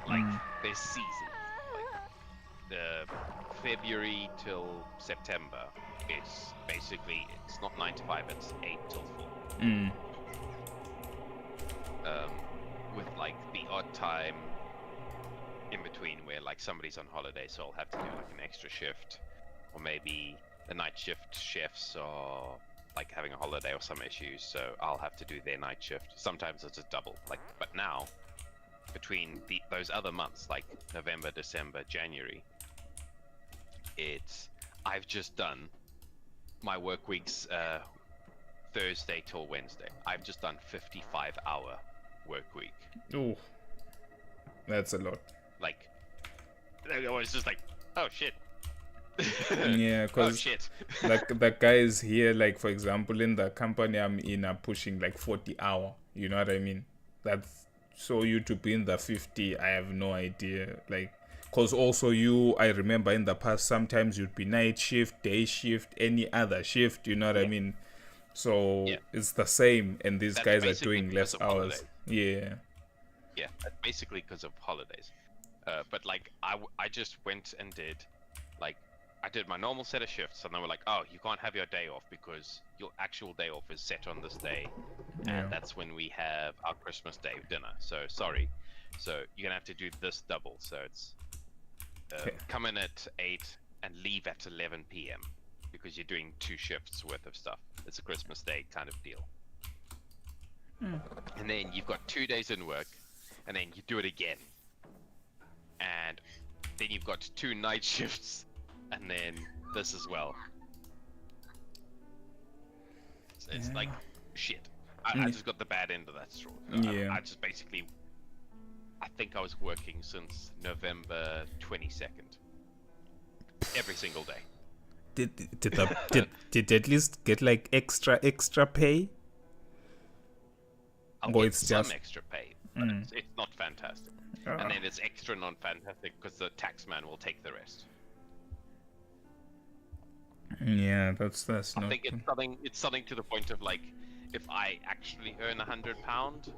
Like there's season. Like the February till September. It's basically it's not 9 to 5. It's 8 till 4. With like the odd time in between where like somebody's on holiday, so I'll have to do like an extra shift, or maybe the night shift chefs are like having a holiday or some issues, so I'll have to do their night shift. Sometimes it's a double. Like, but now between those other months like November, December, January, I've just done my work weeks Thursday till Wednesday. I've just done 55-hour work week. Oh, that's a lot. Like, I was just like, oh shit. Yeah, Oh because shit. like the guys here, like for example, in the company I'm in, are pushing like 40-hour. You know what I mean? That's so you to be in the 50. I have no idea. Like, cause also I remember in the past sometimes you'd be night shift, day shift, any other shift. You know what I mean? So it's the same, and these That's guys are basically doing less because of hours. holidays. Yeah. Yeah, that's basically because of holidays. But like, I just went and did, like, I did my normal set of shifts, and they were like, oh, you can't have your day off because your actual day off is set on this day, and that's when we have our Christmas Day dinner. So sorry, so you're gonna have to do this double. So it's come in at 8 and leave at 11 p.m. because you're doing 2 shifts worth of stuff. It's a Christmas Day kind of deal. And then you've got 2 days in work, and then you do it again. And then you've got 2 night shifts, and then this as well. So it's like, shit. I just got the bad end of that straw. I just basically, I think I was working since November 22nd. Every single day. Did at least get like extra pay? I'll Or get it's some just extra pay, but it's not fantastic. And then it's extra non-fantastic because the tax man will take the rest. Yeah, that's I not. think it's something to the point of like, if I actually earn £100,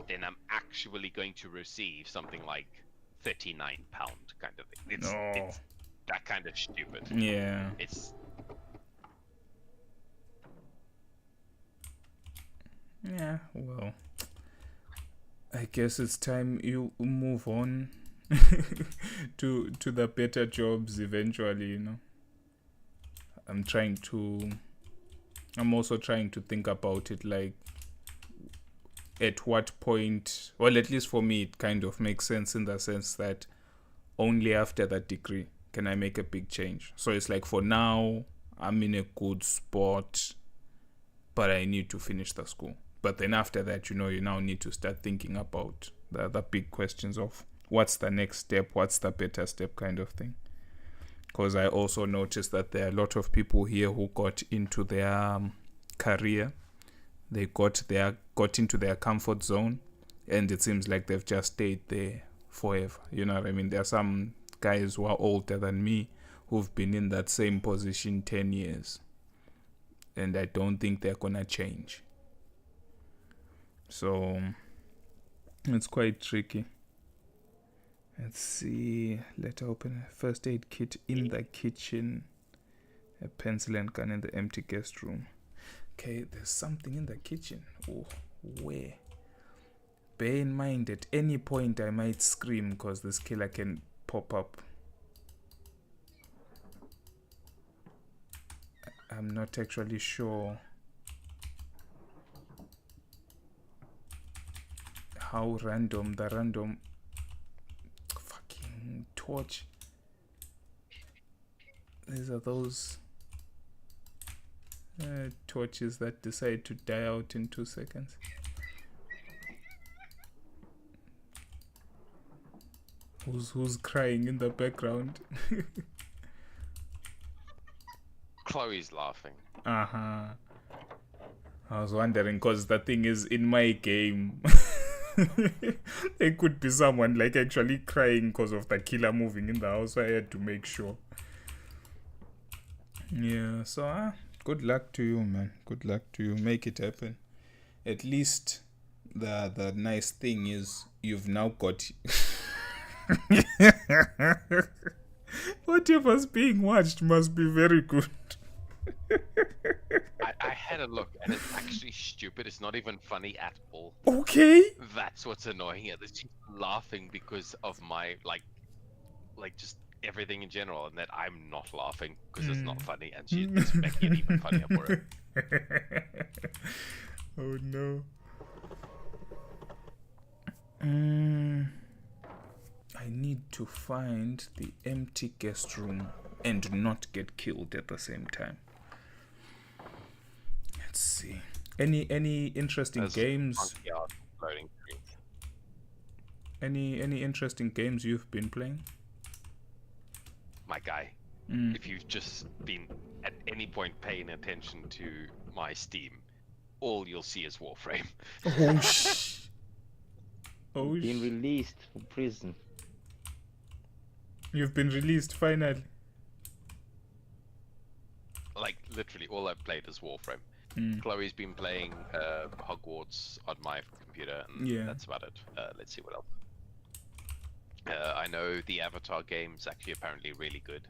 then I'm actually going to receive something like £39 kind of thing. It's that kind of stupid. Yeah. Yeah, well, I guess it's time you move on to the better jobs eventually, you know. I'm also trying to think about it, like at what point, well, at least for me, it kind of makes sense in the sense that only after that degree can I make a big change. So it's like for now, I'm in a good spot, but I need to finish the school. But then after that, you know, you now need to start thinking about the big questions of what's the next step, what's the better step kind of thing. Because I also noticed that there are a lot of people here who got into their career. They got into their comfort zone, and it seems like they've just stayed there forever. You know what I mean? There are some guys who are older than me who've been in that same position 10 years. And I don't think they're going to change. So it's quite tricky. Let's see. Let's open a first aid kit in the kitchen. A pencil and gun in the empty guest room. Okay, there's something in the kitchen. Oh, where? Bear in mind, at any point I might scream because this killer can pop up. I'm not actually sure how random the random fucking torch. These are those torches that decide to die out in 2 seconds. Who's crying in the background? Chloe's laughing. Uh-huh. I was wondering, because the thing is, in my game, there could be someone like actually crying because of the killer moving in the house, so I had to make sure. Yeah, so good luck to you, man. Good luck to you. Make it happen. At least the nice thing is you've now got whatever's being watched must be very good. I had a look, and it's actually stupid. It's not even funny at all. Okay. That's what's annoying. She's laughing because of my like just everything in general, and that I'm not laughing because it's not funny, and she's making it even funnier for her. Oh no. I need to find the empty guest room and not get killed at the same time. Let's see. Any interesting games? Loading screens. Any interesting games you've been playing? My guy, if you've just been at any point paying attention to my Steam, all you'll see is Warframe. Oh sh! Oh sh! Been released from prison. You've been released finally. Like literally, all I've played is Warframe. Chloe's been playing Hogwarts on my computer, and Yeah. that's about it. Let's see what else. I know the Avatar game's actually apparently really good.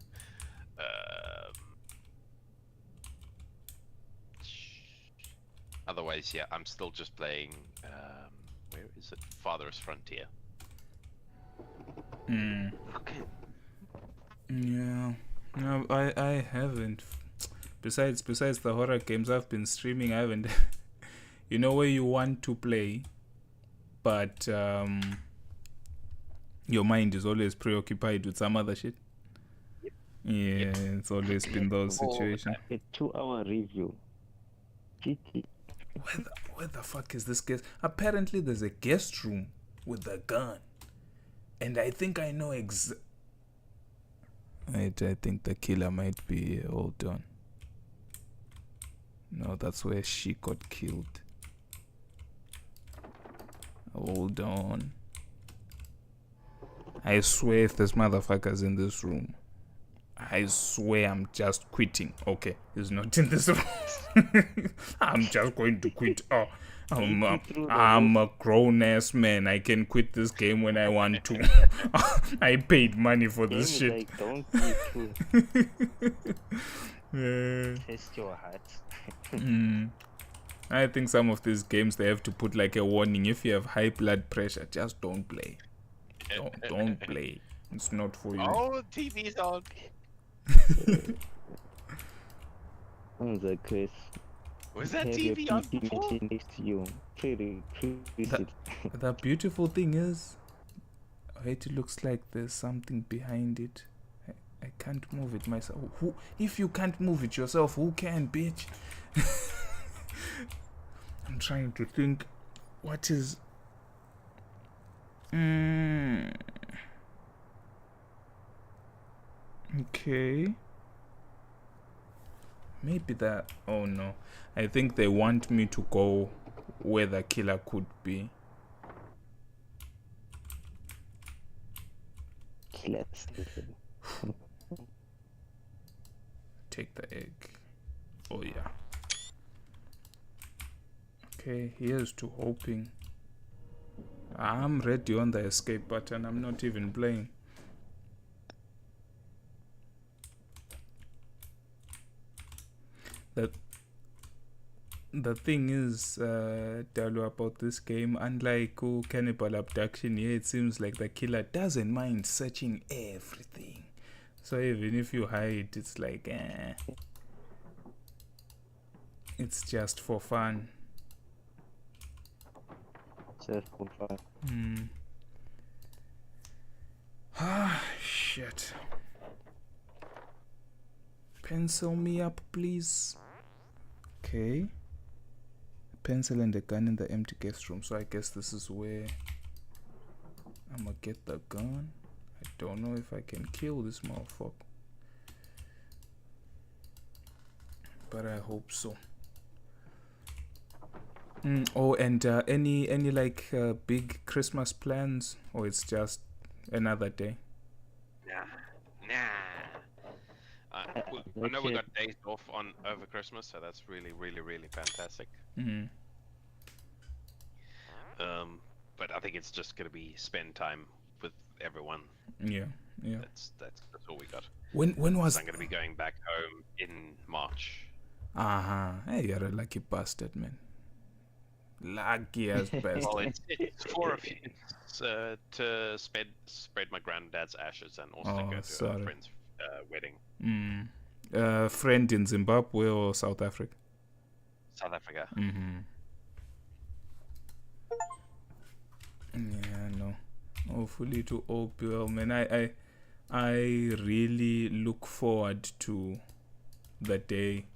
Otherwise, yeah, I'm still just playing. Where is it? Farthest Frontier. Okay. Yeah. No, I haven't. Besides the horror games I've been streaming, I haven't. You know where you want to play, but your mind is always preoccupied with some other shit. Yeah, it's always been those situations. A 2-hour review. GT. Where the fuck is this guest? Apparently there's a guest room with a gun. And I think I know I think the killer might be here. Hold on. No, that's where she got killed. Hold on. I swear if this motherfucker's in this room, I swear I'm just quitting. Okay, he's not in this room. I'm just going to quit. Oh, I'm a grown-ass man. I can quit this game when I want to. I paid money for this shit. Like, don't be too. Yeah. Test your heart. I think some of these games they have to put like a warning. If you have high blood pressure, just don't play. Don't play. It's not for you. Oh, TV's on. The Chris. Was that Have TV your on PC before? machine next to you. Pretty crazy. The beautiful thing is, it looks like there's something behind it. I can't move it myself. If you can't move it yourself, who can, bitch? I'm trying to think. What is... Okay. Maybe that... Oh no. I think they want me to go where the killer could be. Let's Take the egg. Oh yeah. Okay, here's to hoping. I'm ready on the escape button. I'm not even playing. The thing is, Dalu, about this game, unlike Cannibal Abduction, here it seems like the killer doesn't mind searching everything. So even if you hide, it's like, it's just for fun. just for fun. Ah, shit. Pencil me up, please. Okay. Pencil and a gun in the empty guest room. So I guess this is where I'm gonna get the gun. I don't know if I can kill this motherfucker, but I hope so. Oh, and any like big Christmas plans, or it's just another day? Nah. I know we got days off on over Christmas, so that's really, really, really fantastic. But I think it's just gonna be spend time with everyone. Yeah. That's all we got. When was I'm gonna be going back home in March. Hey, you're a lucky bastard, man. Lucky as bastard. Well, it's for a few, to spread my granddad's ashes and also go to a friend's wedding. Friend in Zimbabwe or South Africa? South Africa. Yeah, no. Hopefully to all be well, man. I really look forward to the day.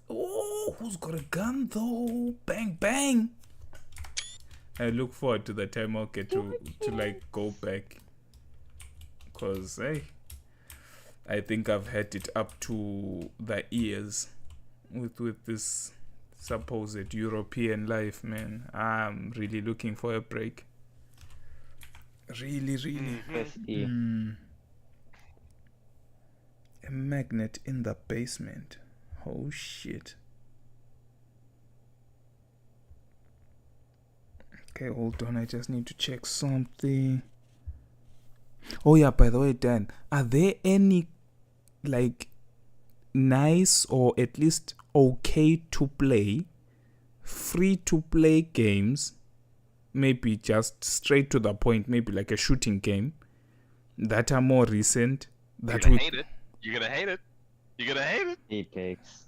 Oh, who's got a gun though? Bang bang. I look forward to the time I'll get to like go back, cause hey, I think I've had it up to the ears with this supposed European life, man. I'm really looking for a break. Really. A magnet in the basement. Oh shit. Okay, hold on. I just need to check something. Oh yeah, by the way, Dan, are there any like nice or at least okay to play, free to play games? Maybe just straight to the point, maybe like a shooting game that are more recent. That You're gonna hate it. You're gonna hate it. You're gonna hate it. Apex.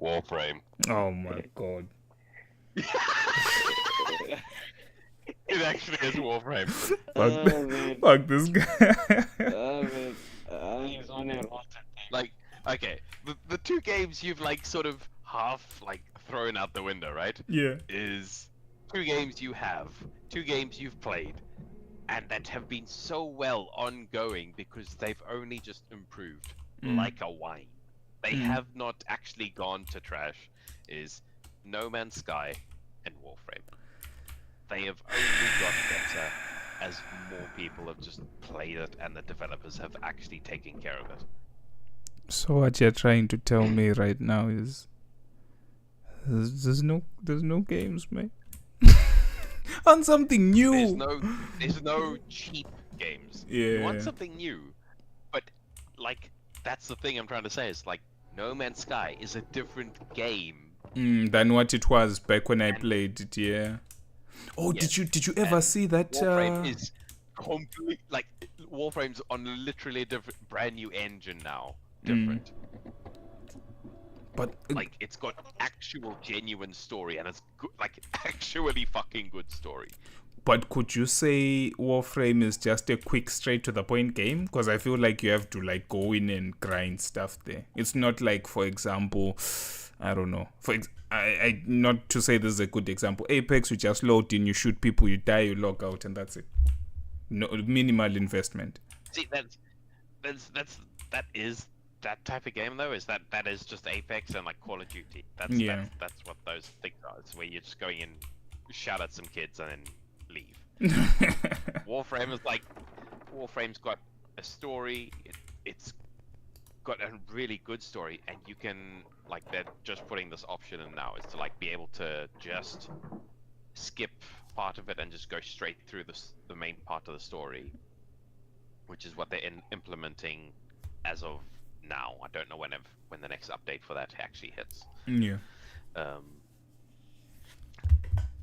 Warframe. Oh my god. It actually is Warframe. Fuck this guy. He's on a lot. Like, okay, the two games you've like sort of half like thrown out the window, right? Yeah. Is two games you have, two games you've played, and that have been so well ongoing because they've only just improved like a wine. They have not actually gone to trash. Is No Man's Sky and Warframe. They have only got better as more people have just played it and the developers have actually taken care of it. So what you're trying to tell me right now is there's no games, mate. On something new. There's no cheap games. Yeah. You want something new, but like that's the thing I'm trying to say is like No Man's Sky is a different game than what it was back when I played it. Yeah. Oh, yes. did you ever see that? Warframe is complete like Warframe's on literally a different, brand new engine now. Different. But like it's got actual genuine story and it's good, like actually fucking good story. But could you say Warframe is just a quick, straight to the point game? Because I feel like you have to like go in and grind stuff there. It's not like, for example, I don't know. I not to say this is a good example. Apex, you just load in, you shoot people, you die, you log out, and that's it. No minimal investment. See, that is that type of game though. Is that is just Apex and like Call of Duty. That's what those things are. It's where you're just going in, shout at some kids, and then leave. Warframe's got a story. It's got a really good story, and you can like they're just putting this option in now is to like be able to just skip part of it and just go straight through the main part of the story, which is what they're implementing as of now. I don't know when the next update for that actually hits. Yeah.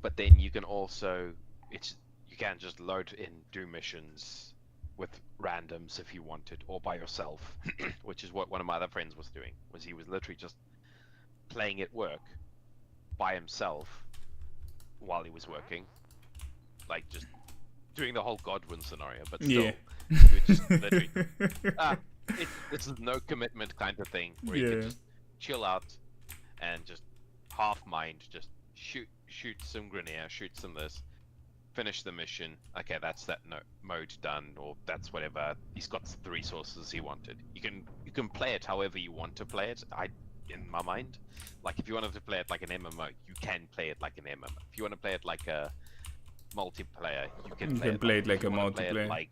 But then you can also you can just load in, do missions with randoms if you wanted, or by yourself, which is what one of my other friends was doing. Was he was literally just playing at work by himself while he was working, like just doing the whole Godwin scenario, but still, Yeah. you're just literally, this is no commitment kind of thing where you Yeah. can just chill out and just half mind, just shoot some Grenier, shoot some this, finish the mission. Okay, that's that mode done, or that's whatever. He's got the resources he wanted. You can play it however you want to play it. In my mind, like if you wanted to play it like an MMO, you can play it like an MMO. If you want to play it like a multiplayer, you can play it like a multiplayer.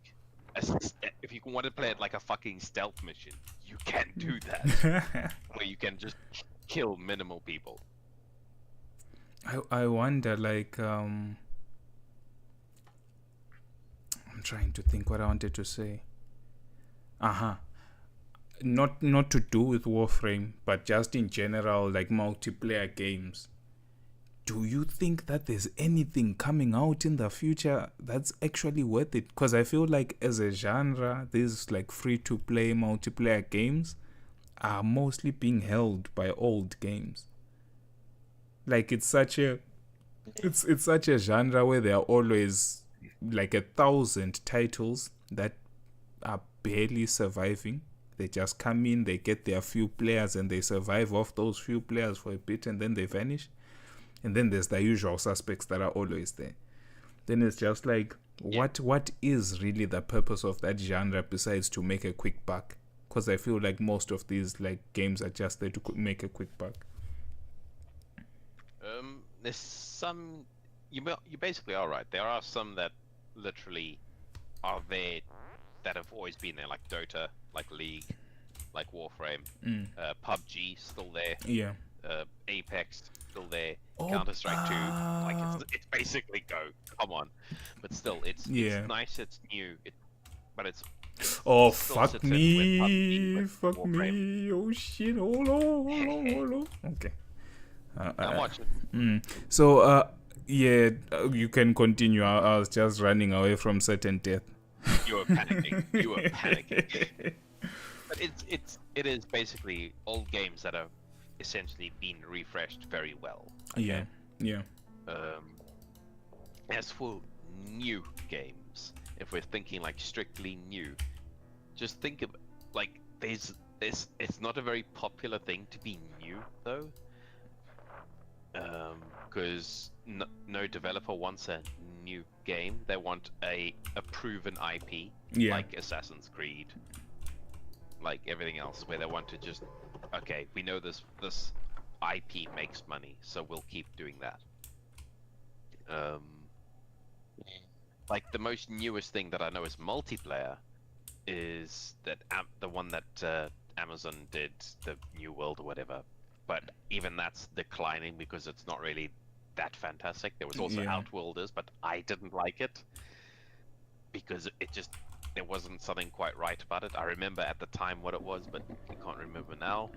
If you want to play it like a fucking stealth mission, you can do that. Where you can just kill minimal people. I wonder, like, I'm trying to think what I wanted to say. Not to do with Warframe, but just in general, like multiplayer games. Do you think that there's anything coming out in the future that's actually worth it? Because I feel like as a genre, these like free-to-play multiplayer games are mostly being held by old games. Like it's such a genre where there are always like 1,000 titles that are barely surviving. They just come in, they get their few players, and they survive off those few players for a bit, and then they vanish. And then there's the usual suspects that are always there. Then it's just like, what is really the purpose of that genre besides to make a quick buck? Because I feel like most of these like games are just there to make a quick buck. There's some. You basically are right. There are some that literally are there that have always been there, like Dota, like League, like Warframe, PUBG still there. Yeah. Apex still there. Counter-Strike 2, like it's basically Go. Come on, but still, it's nice. It's new. But it's oh still fuck sits in with PUBG, me, with fuck Warframe. me, oh shit, hold on. Okay. I'm watching. So you can continue. I was just running away from certain death. You were panicking. But it is basically old games that have essentially been refreshed very well. Yeah. As for new games, if we're thinking like strictly new, just think of like it's not a very popular thing to be new though, because no developer wants a new game. They want a proven IP, like Assassin's Creed, like everything else, where they want to just, okay, we know this IP makes money, so we'll keep doing that. Like the most newest thing that I know is multiplayer is that the one that Amazon did, the New World or whatever, but even that's declining because it's not really that fantastic. There was also Outworlders, but I didn't like it because there wasn't something quite right about it. I remember at the time what it was, but I can't remember now.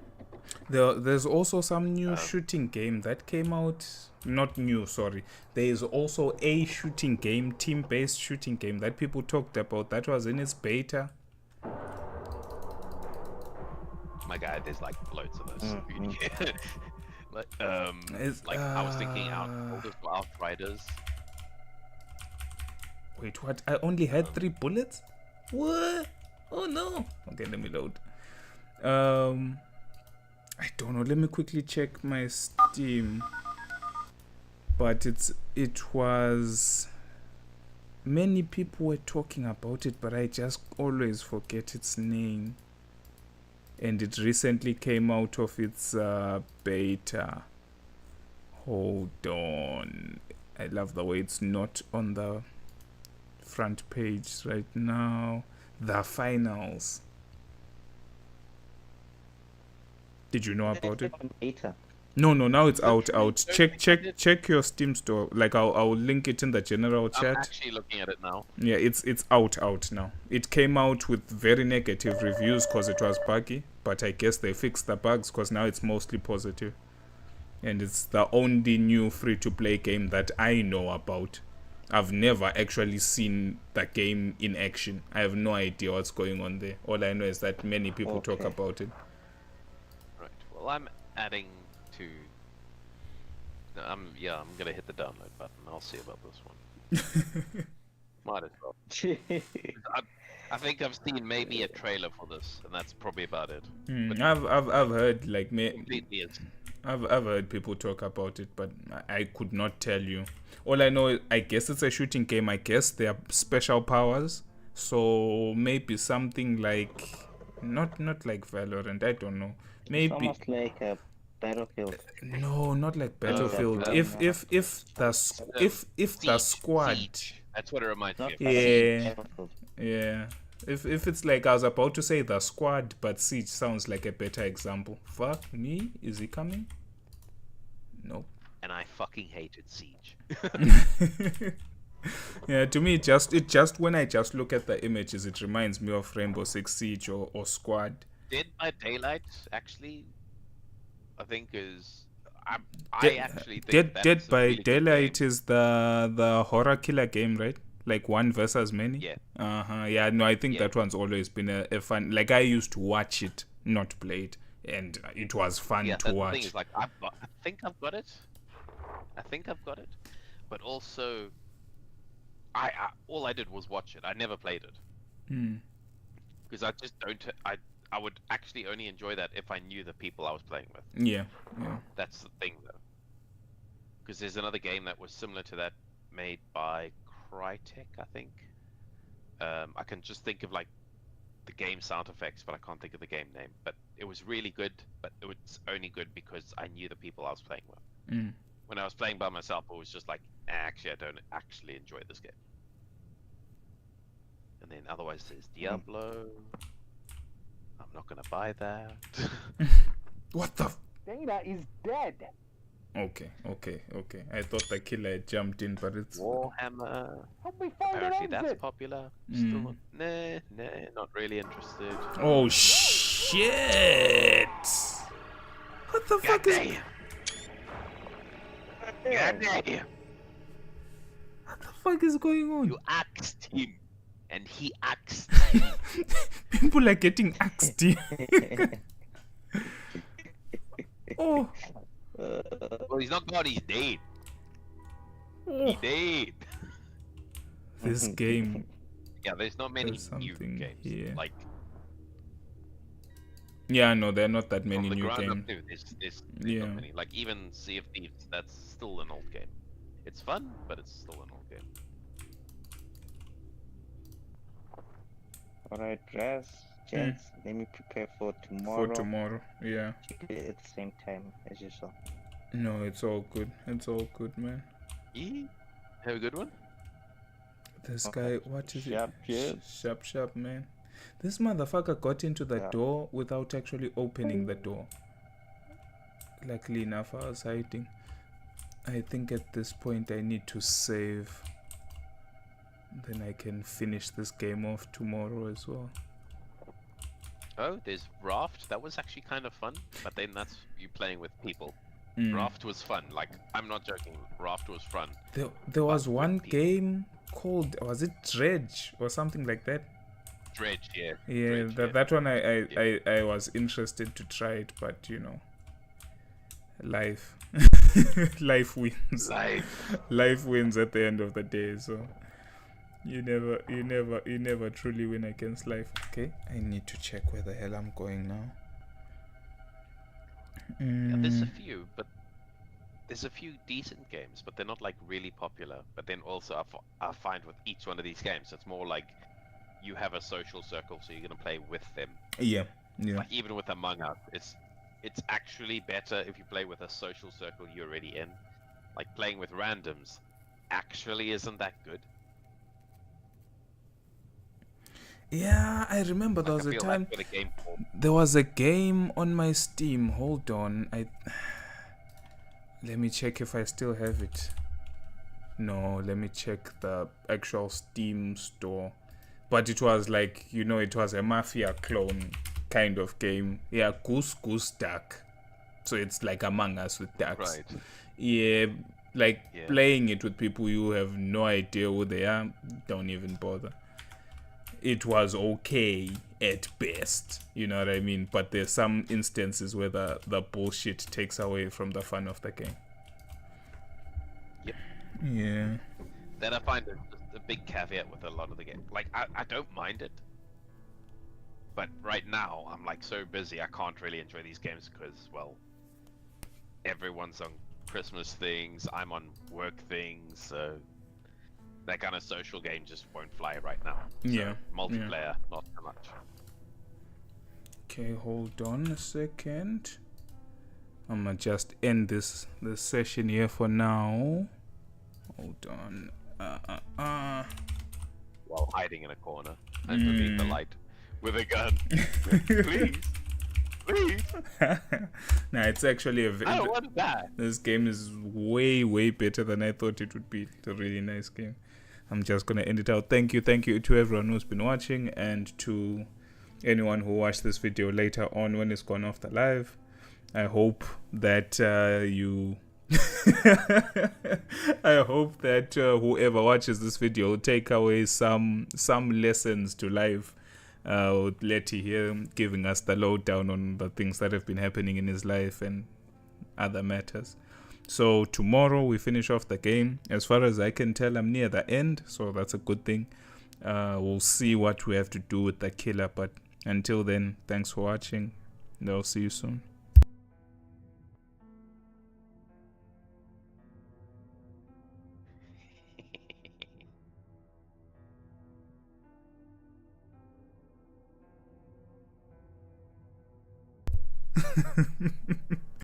There's also some new shooting game that came out. Not new, sorry. There is also a shooting game, team-based shooting game that people talked about. That was in its beta. My God, there's like loads of those. I was thinking Outriders. Wait, what? I only had 3 bullets? What? Oh no. Okay, let me load. I don't know. Let me quickly check my Steam. But it was, many people were talking about it, but I just always forget its name. And it recently came out of its beta. Hold on. I love the way it's not on the front page right now. The Finals. Did you know about it? Beta. No, now it's out. Check your Steam store. Like I'll link it in the general chat. I'm actually looking at it now. Yeah, it's out now. It came out with very negative reviews because it was buggy, but I guess they fixed the bugs because now it's mostly positive. And it's the only new free-to-play game that I know about. I've never actually seen the game in action. I have no idea what's going on there. All I know is that many people talk about it. Right. Well, I'm adding to. I'm gonna hit the download button. I'll see about this one. Might as well. I think I've seen maybe a trailer for this, and that's probably about it. I've heard like Completely is. I've heard people talk about it, but I could not tell you. All I know, I guess it's a shooting game. I guess there are special powers, so maybe something like not like Valorant. I don't know. It's Maybe almost like a Battlefield. no, not like Battlefield. um, If the squad, Siege. That's what it reminds me Not of. Yeah. Battlefield. yeah. If it's like I was about to say the squad, but Siege sounds like a better example. Fuck me, is he coming? Nope. And I fucking hated Siege. Yeah, to me, it just when I just look at the images, it reminds me of Rainbow Six Siege or Squad. Dead by Daylight, actually, I think is. I actually think Dead that's a by really good Daylight game. is the horror killer game, right? Like one versus many. Yeah. Yeah. No, I think Yeah. that one's always been a fun. Like I used to watch it, not play it, and it was fun Yeah, to that's the watch. thing is like I think I've got it. I think I've got it, but also, I all I did was watch it. I never played it Hmm. because I just don't. I would actually only enjoy that if I knew the people I was playing with. Yeah. That's the thing though, because there's another game that was similar to that made by Crytek, I think. I can just think of like the game sound effects, but I can't think of the game name. But it was really good, but it was only good because I knew the people I was playing with. Mm. When I was playing by myself, it was just like, actually, I don't actually enjoy this game. And then otherwise there's Diablo. I'm not gonna buy that. What the? Dana is dead. Okay. I thought the killer had jumped in, but it's. Warhammer. Help me find Apparently an that's exit. popular. Mm. Still, nah, not really interested. Oh shit! What the fuck is? Goddamn. Goddamn. What the fuck is going on? You axed him, and he axed. People are getting axed here. Oh. Well, he's not God, he's dead. Oh. He dead. This game. Yeah, there's not many There's new something games. here. Like, Yeah, no, there are not that many from the new ground up, games. too, there's Yeah. not many. Like, even Sea of Thieves, that's still an old game. It's fun, but it's still an old game. Alright, Raz, gents, let me prepare for tomorrow. For tomorrow, yeah. At the same time as usual. No, it's all good. It's all good, man. Yeah. Have a good one. This guy, what is Sharp, it? sharp. Sharp, man. This motherfucker got into the Yeah. door without actually opening the door. Luckily enough, I was hiding. I think at this point I need to save. Then I can finish this game off tomorrow as well. Oh, there's Raft. That was actually kind of fun, but then that's you playing with people. Mm. Raft was fun. Like, I'm not joking. Raft was fun. There was But with one people. game called, was it Dredge or something like that? Dredge, yeah. Yeah, Dredge, that one I was interested to try it, but you know, life life wins. Life wins at the end of the day, so you never truly win against life. Okay, I need to check where the hell I'm going now. Yeah, there's a few, but there's a few decent games, but they're not like really popular. But then also, I find with each one of these games, it's more like you have a social circle, so you're gonna play with them. Yeah. Like even with Among Us, it's actually better if you play with a social circle you're already in. Like playing with randoms, actually isn't that good. Yeah, I remember there Like, was I a feel time. like with a game called There was a game on my Steam. Hold on, let me check if I still have it. No, let me check the actual Steam store. But it was like, you know, it was a Mafia clone kind of game. Yeah, Goose Duck. So it's like Among Us with ducks. right. Yeah, like Yeah. playing it with people you have no idea who they are, don't even bother. It was okay at best, you know what I mean? But there's some instances where the bullshit takes away from the fun of the game. Yep. Yeah. Then I find it just a big caveat with a lot of the game. Like, I don't mind it, but right now I'm like so busy I can't really enjoy these games because, well, everyone's on Christmas things, I'm on work things, so that kind of social game just won't fly right now. So, Yeah. multiplayer, not so much. Okay, hold on a second. I'm gonna just end this session here for now. Hold on. While hiding in a corner underneath the light with a gun. Please. Nah, it's actually I don't want to die. this game is way better than I thought it would be. It's a really nice game. I'm just gonna end it out. Thank you to everyone who's been watching, and to anyone who watched this video later on when it's gone off the live. I hope that you I hope that whoever watches this video will take away some lessons to life. With Letty here giving us the lowdown on the things that have been happening in his life and other matters. So tomorrow we finish off the game. As far as I can tell, I'm near the end, so that's a good thing. We'll see what we have to do with the killer, but until then, thanks for watching, and I'll see you soon.